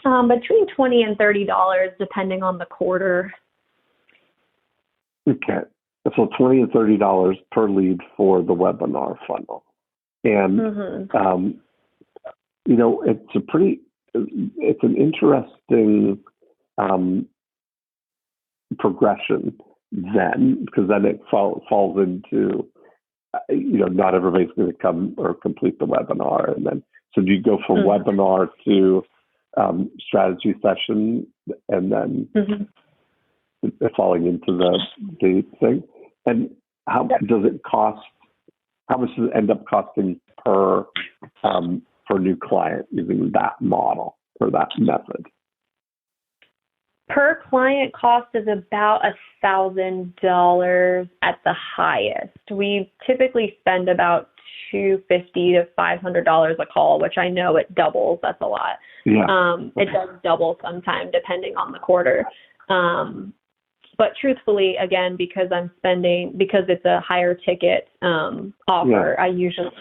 Between $20 and $30, depending on the quarter. Okay. So $20 and $30 per lead for the webinar funnel. And, it's an interesting progression then, because then it falls into, not everybody's going to come or complete the webinar. And then, so do you go from webinar to strategy session, and then falling into the thing? And how does it cost? How much does it end up costing per for a new client using that model or that method? Per client cost is about $1,000 at the highest. We typically spend about $250 to $500 a call, which I know it doubles. That's a lot. It does double sometime depending on the quarter. But truthfully, again, because it's a higher ticket offer, I usually,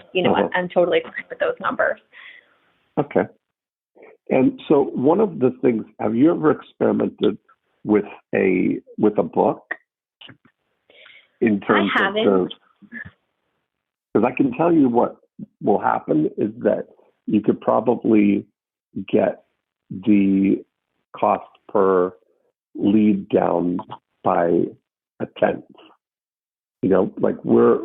I'm totally fine with those numbers. Okay. And so one of the things, have you ever experimented with a book in terms I haven't. Because I can tell you what will happen is that you could probably get the cost per lead down by a 10th. Like we're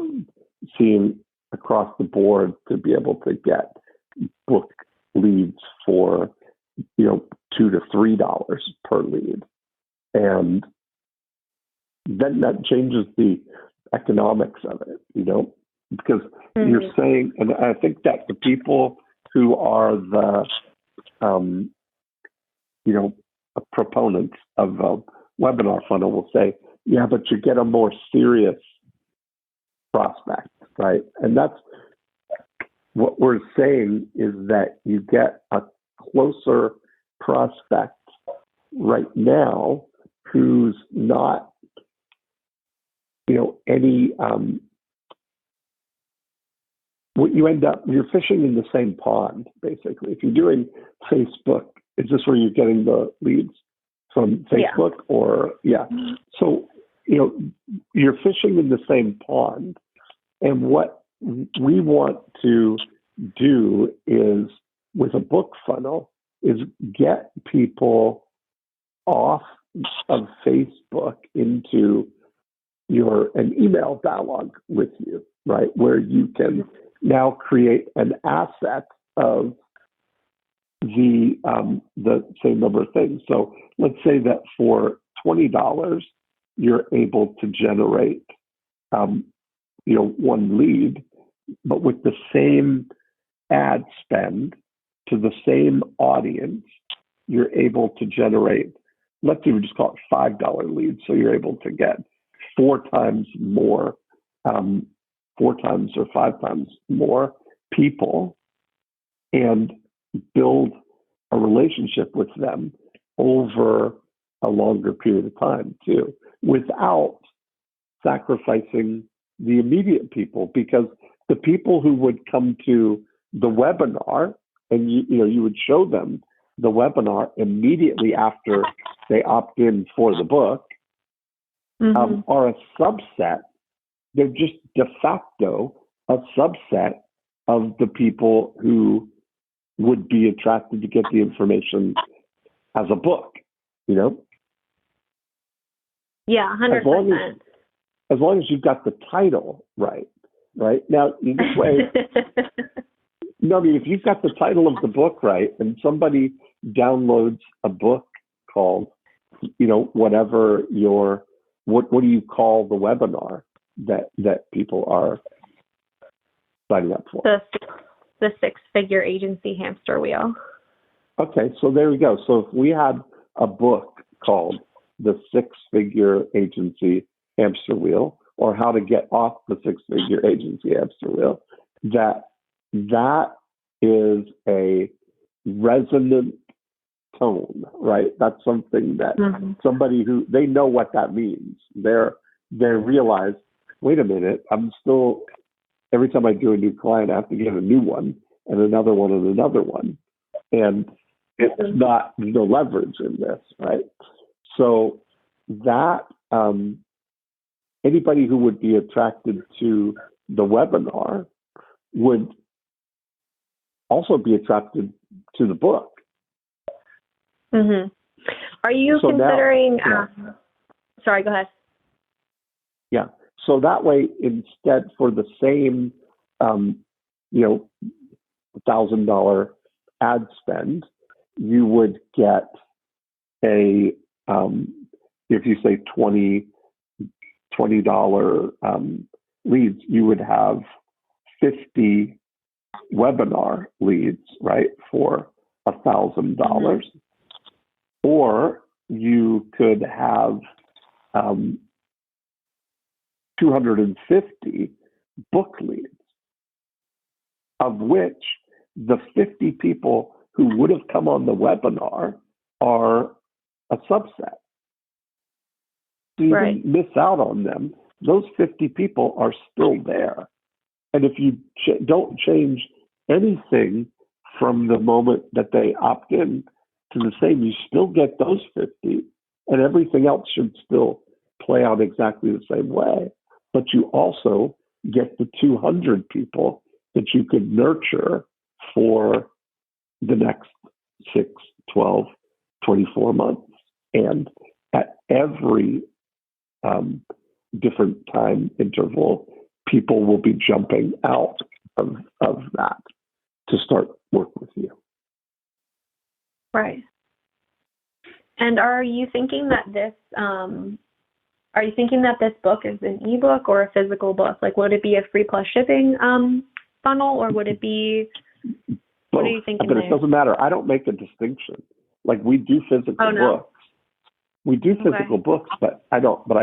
seeing across the board to be able to get book leads for, $2 to $3 per lead. And then that changes the economics of it, because you're saying, and I think that the people who are the, proponents of a webinar funnel will say, yeah, but you get a more serious prospect, right? And that's what we're saying, is that you get a closer prospect right now who's not, what you end up, you're fishing in the same pond, basically. If you're doing Facebook, is this where you're getting the leads from Facebook? Or, So, you're fishing in the same pond. And what we want to do is, with a book funnel, is get people off of Facebook into an email dialogue with you, right? Where you can now create an asset of the same number of things. So let's say that for $20, you're able to generate, one lead, but with the same ad spend to the same audience, you're able to generate, let's even just call it $5 leads. So you're able to get 4 times more, 4 times or 5 times more people, and build a relationship with them over a longer period of time too, without sacrificing the immediate people, because the people who would come to the webinar and you would show them the webinar immediately after they opt in for the book are a subset. They're just de facto a subset of the people who would be attracted to get the information as a book, Yeah, 100%. As long as you've got the title right now, this way. No, I mean, if you've got the title of the book right, and somebody downloads a book called, whatever what do you call the webinar that people are signing up for? The six-figure agency hamster wheel. Okay, so there we go. So if we had a book called The Six-Figure Agency Hamster Wheel, or How to Get Off the Six-Figure Agency Hamster Wheel, that is a resonant tone, right? That's something that somebody who, they know what that means. They realize, wait a minute, every time I do a new client, I have to get a new one and another one and another one. And it's not, there's no leverage in this, right? So that, anybody who would be attracted to the webinar would also be attracted to the book. Are you considering, sorry, go ahead. Yeah. So that way, instead, for the same, $1,000 ad spend, you would get if you say $20 leads, you would have 50 webinar leads, right, for $1,000. Or you could have 250 book leads, of which the 50 people who would have come on the webinar are a subset. So you didn't miss out on them. Those 50 people are still there. And if you don't change anything from the moment that they opt in to the same, you still get those 50, and everything else should still play out exactly the same way. But you also get the 200 people that you could nurture for the next 6, 12, 24 months. And at every different time interval, people will be jumping out of that to start work with you. Right. And are you thinking that this book is an ebook or a physical book? Like, would it be a free plus shipping funnel, or would it be? What are you thinking? But it doesn't matter. I don't make a distinction. Like, we do physical books. We do physical books, but I don't. But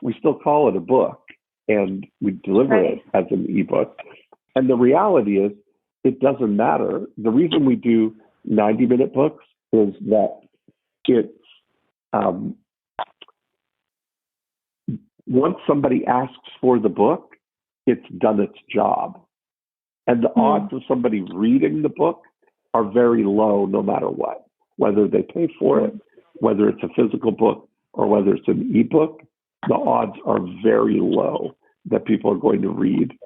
we still call it a book, and we deliver it as an ebook. And the reality is, it doesn't matter. The reason we do 90-minute books is that it's once somebody asks for the book, it's done its job. And the odds of somebody reading the book are very low no matter what. Whether they pay for it, whether it's a physical book, or whether it's an ebook, the odds are very low that people are going to read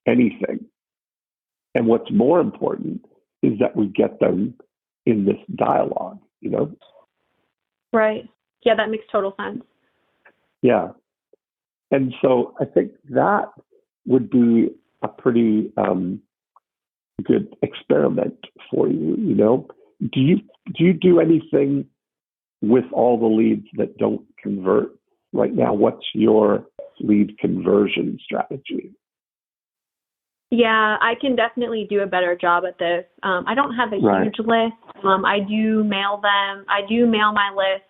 anything. And what's more important is that we get them in this dialogue, Right. Yeah, that makes total sense. Yeah. And so I think that would be a pretty good experiment for you, Do you do anything with all the leads that don't convert right now? What's your lead conversion strategy? Yeah, I can definitely do a better job at this. I don't have a huge list. I do mail them. I do mail my list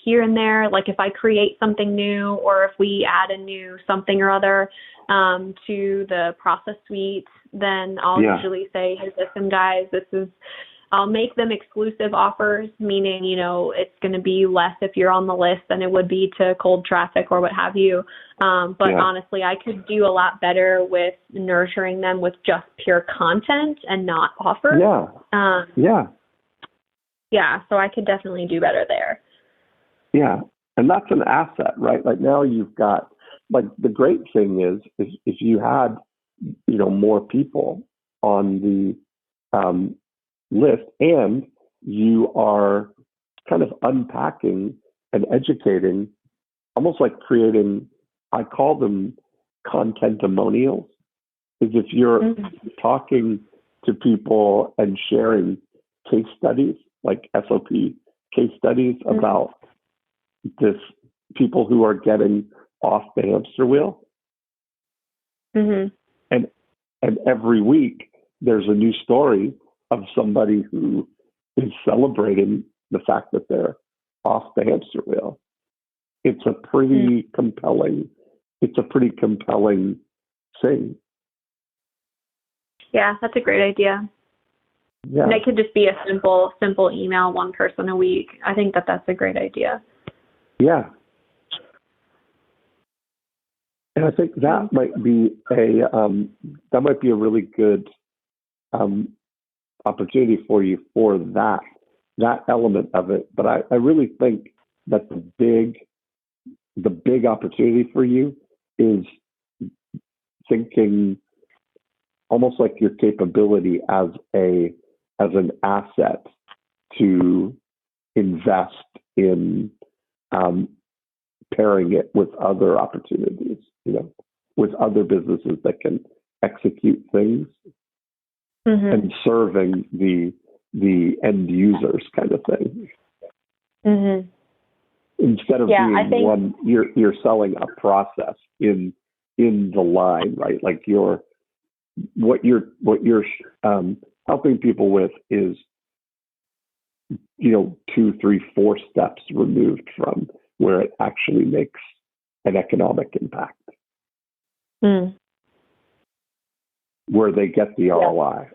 here and there. Like if I create something new, or if we add a new something or other to the process suite, then I'll usually say, hey, listen, guys, this is I'll make them exclusive offers, meaning, it's going to be less if you're on the list than it would be to cold traffic or what have you. But honestly, I could do a lot better with nurturing them with just pure content and not offers. Yeah, so I could definitely do better there. Yeah, and that's an asset, right? Like now you've got, like the great thing is if you had, more people on the list and you are kind of unpacking and educating, almost like creating, I call them contentimonials, is if you're talking to people and sharing case studies, like SOP case studies about this, people who are getting off the hamster wheel. And every week there's a new story of somebody who is celebrating the fact that they're off the hamster wheel. It's a pretty compelling thing. Yeah, that's a great idea. Yeah. And it could just be a simple email, one person a week. I think that's a great idea. Yeah. And I think that might be a really good opportunity for you for that element of it. But I really think that the big opportunity for you is thinking almost like your capability as an asset to invest in pairing it with other opportunities, with other businesses that can execute things and serving the end users kind of thing. Instead of being you're selling a process in the line, right? Like what you're helping people with is 2, 3, 4 steps removed from where it actually makes an economic impact, where they get the ROI.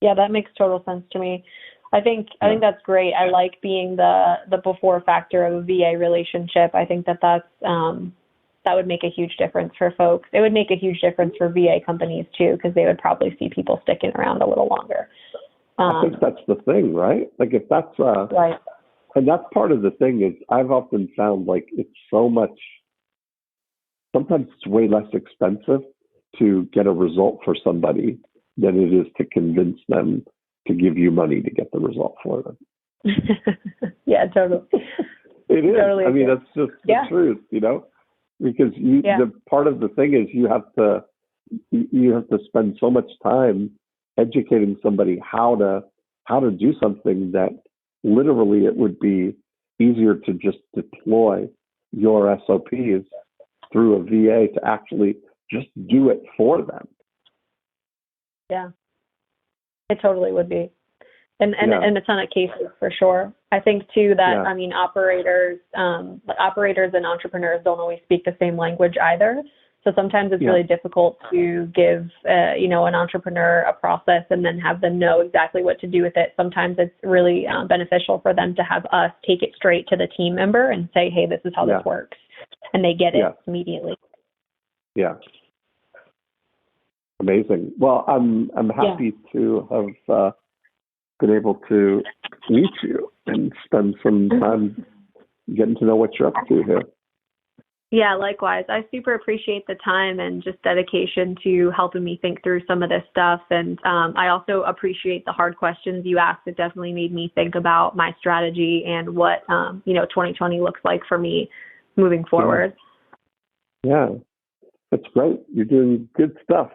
Yeah, that makes total sense to me. I think that's great. I like being the before factor of a VA relationship. I think that would make a huge difference for folks. It would make a huge difference for VA companies too, because they would probably see people sticking around a little longer. I think that's the thing, right? Like if that's right. And that's part of the thing is I've often found like it's sometimes it's way less expensive to get a result for somebody than it is to convince them to give you money to get the result for them. Yeah, totally. It is. Totally. I mean, that's just the truth, because the part of the thing is you have to spend so much time educating somebody how to do something that literally it would be easier to just deploy your SOPs through a VA to actually just do it for them. Yeah, it totally would be. And a ton of cases for sure. I think too that, I mean, operators and entrepreneurs don't always speak the same language either. So sometimes it's really difficult to give, an entrepreneur a process and then have them know exactly what to do with it. Sometimes it's really beneficial for them to have us take it straight to the team member and say, hey, this is how this works. And they get it immediately. Yeah. Amazing. Well, I'm happy to have been able to meet you and spend some time getting to know what you're up to here. Yeah, likewise. I super appreciate the time and just dedication to helping me think through some of this stuff. And I also appreciate the hard questions you asked. It definitely made me think about my strategy and what, 2020 looks like for me moving forward. Yeah, that's great. You're doing good stuff.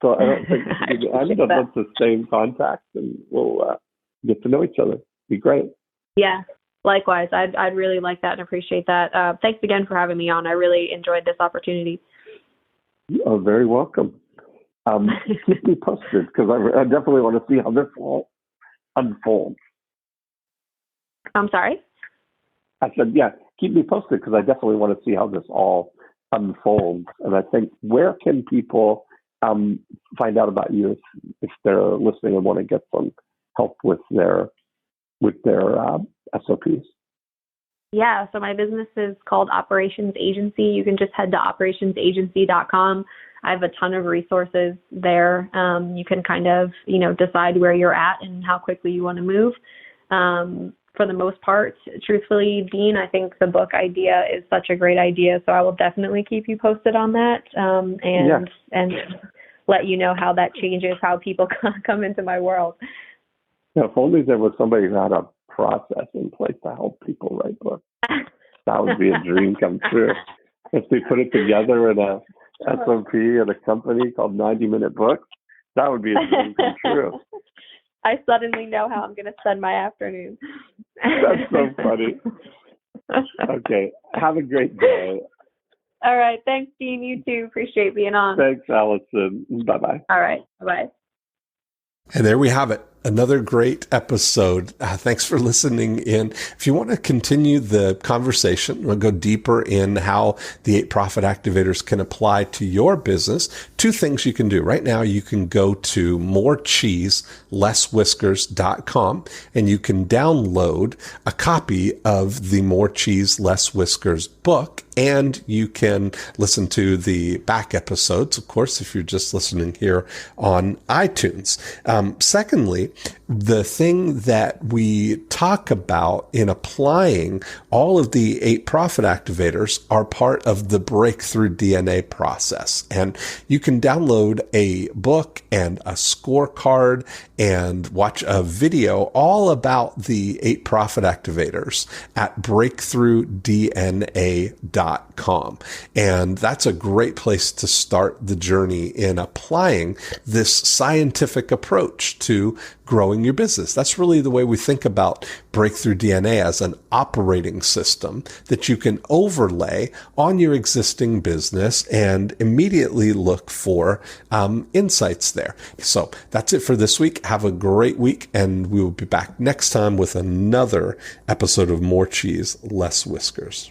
So I don't think I'm going to stay in contact and we'll get to know each other. Be great. Yeah. Likewise, I'd really like that and appreciate that. Thanks again for having me on. I really enjoyed this opportunity. You are very welcome. Keep me posted because I definitely want to see how this all unfolds. I'm sorry? I said, keep me posted because I definitely want to see how this all unfolds. And I think where can people find out about you if they're listening and want to get some help with their SOPs? Yeah, so my business is called Operations Agency. You can just head to operationsagency.com. I have a ton of resources there. You can kind of, decide where you're at and how quickly you want to move. For the most part, truthfully, Dean, I think the book idea is such a great idea. So I will definitely keep you posted on that, and let you know how that changes how people come into my world. If only there was somebody who had a process in place to help people write books. That would be a dream come true. If they put it together in a SOP at a company called 90-Minute Books, that would be a dream come true. I suddenly know how I'm going to spend my afternoon. That's so funny. Okay. Have a great day. All right. Thanks, Dean. You too. Appreciate being on. Thanks, Alyson. Bye-bye. All right. Bye-bye. And there we have it. Another great episode. Thanks for listening in. If you want to continue the conversation, we'll go deeper in how the 8 profit activators can apply to your business. 2 things you can do. Right now, you can go to morecheeselesswhiskers.com and you can download a copy of the More Cheese Less Whiskers book. And you can listen to the back episodes, of course, if you're just listening here on iTunes. Secondly, the thing that we talk about in applying all of the 8 profit activators are part of the breakthrough DNA process. And you can download a book and a scorecard and watch a video all about the 8 profit activators at breakthroughdna.com. And that's a great place to start the journey in applying this scientific approach to growing your business. That's really the way we think about Breakthrough DNA as an operating system that you can overlay on your existing business and immediately look for insights there. So that's it for this week. Have a great week, and we will be back next time with another episode of More Cheese, Less Whiskers.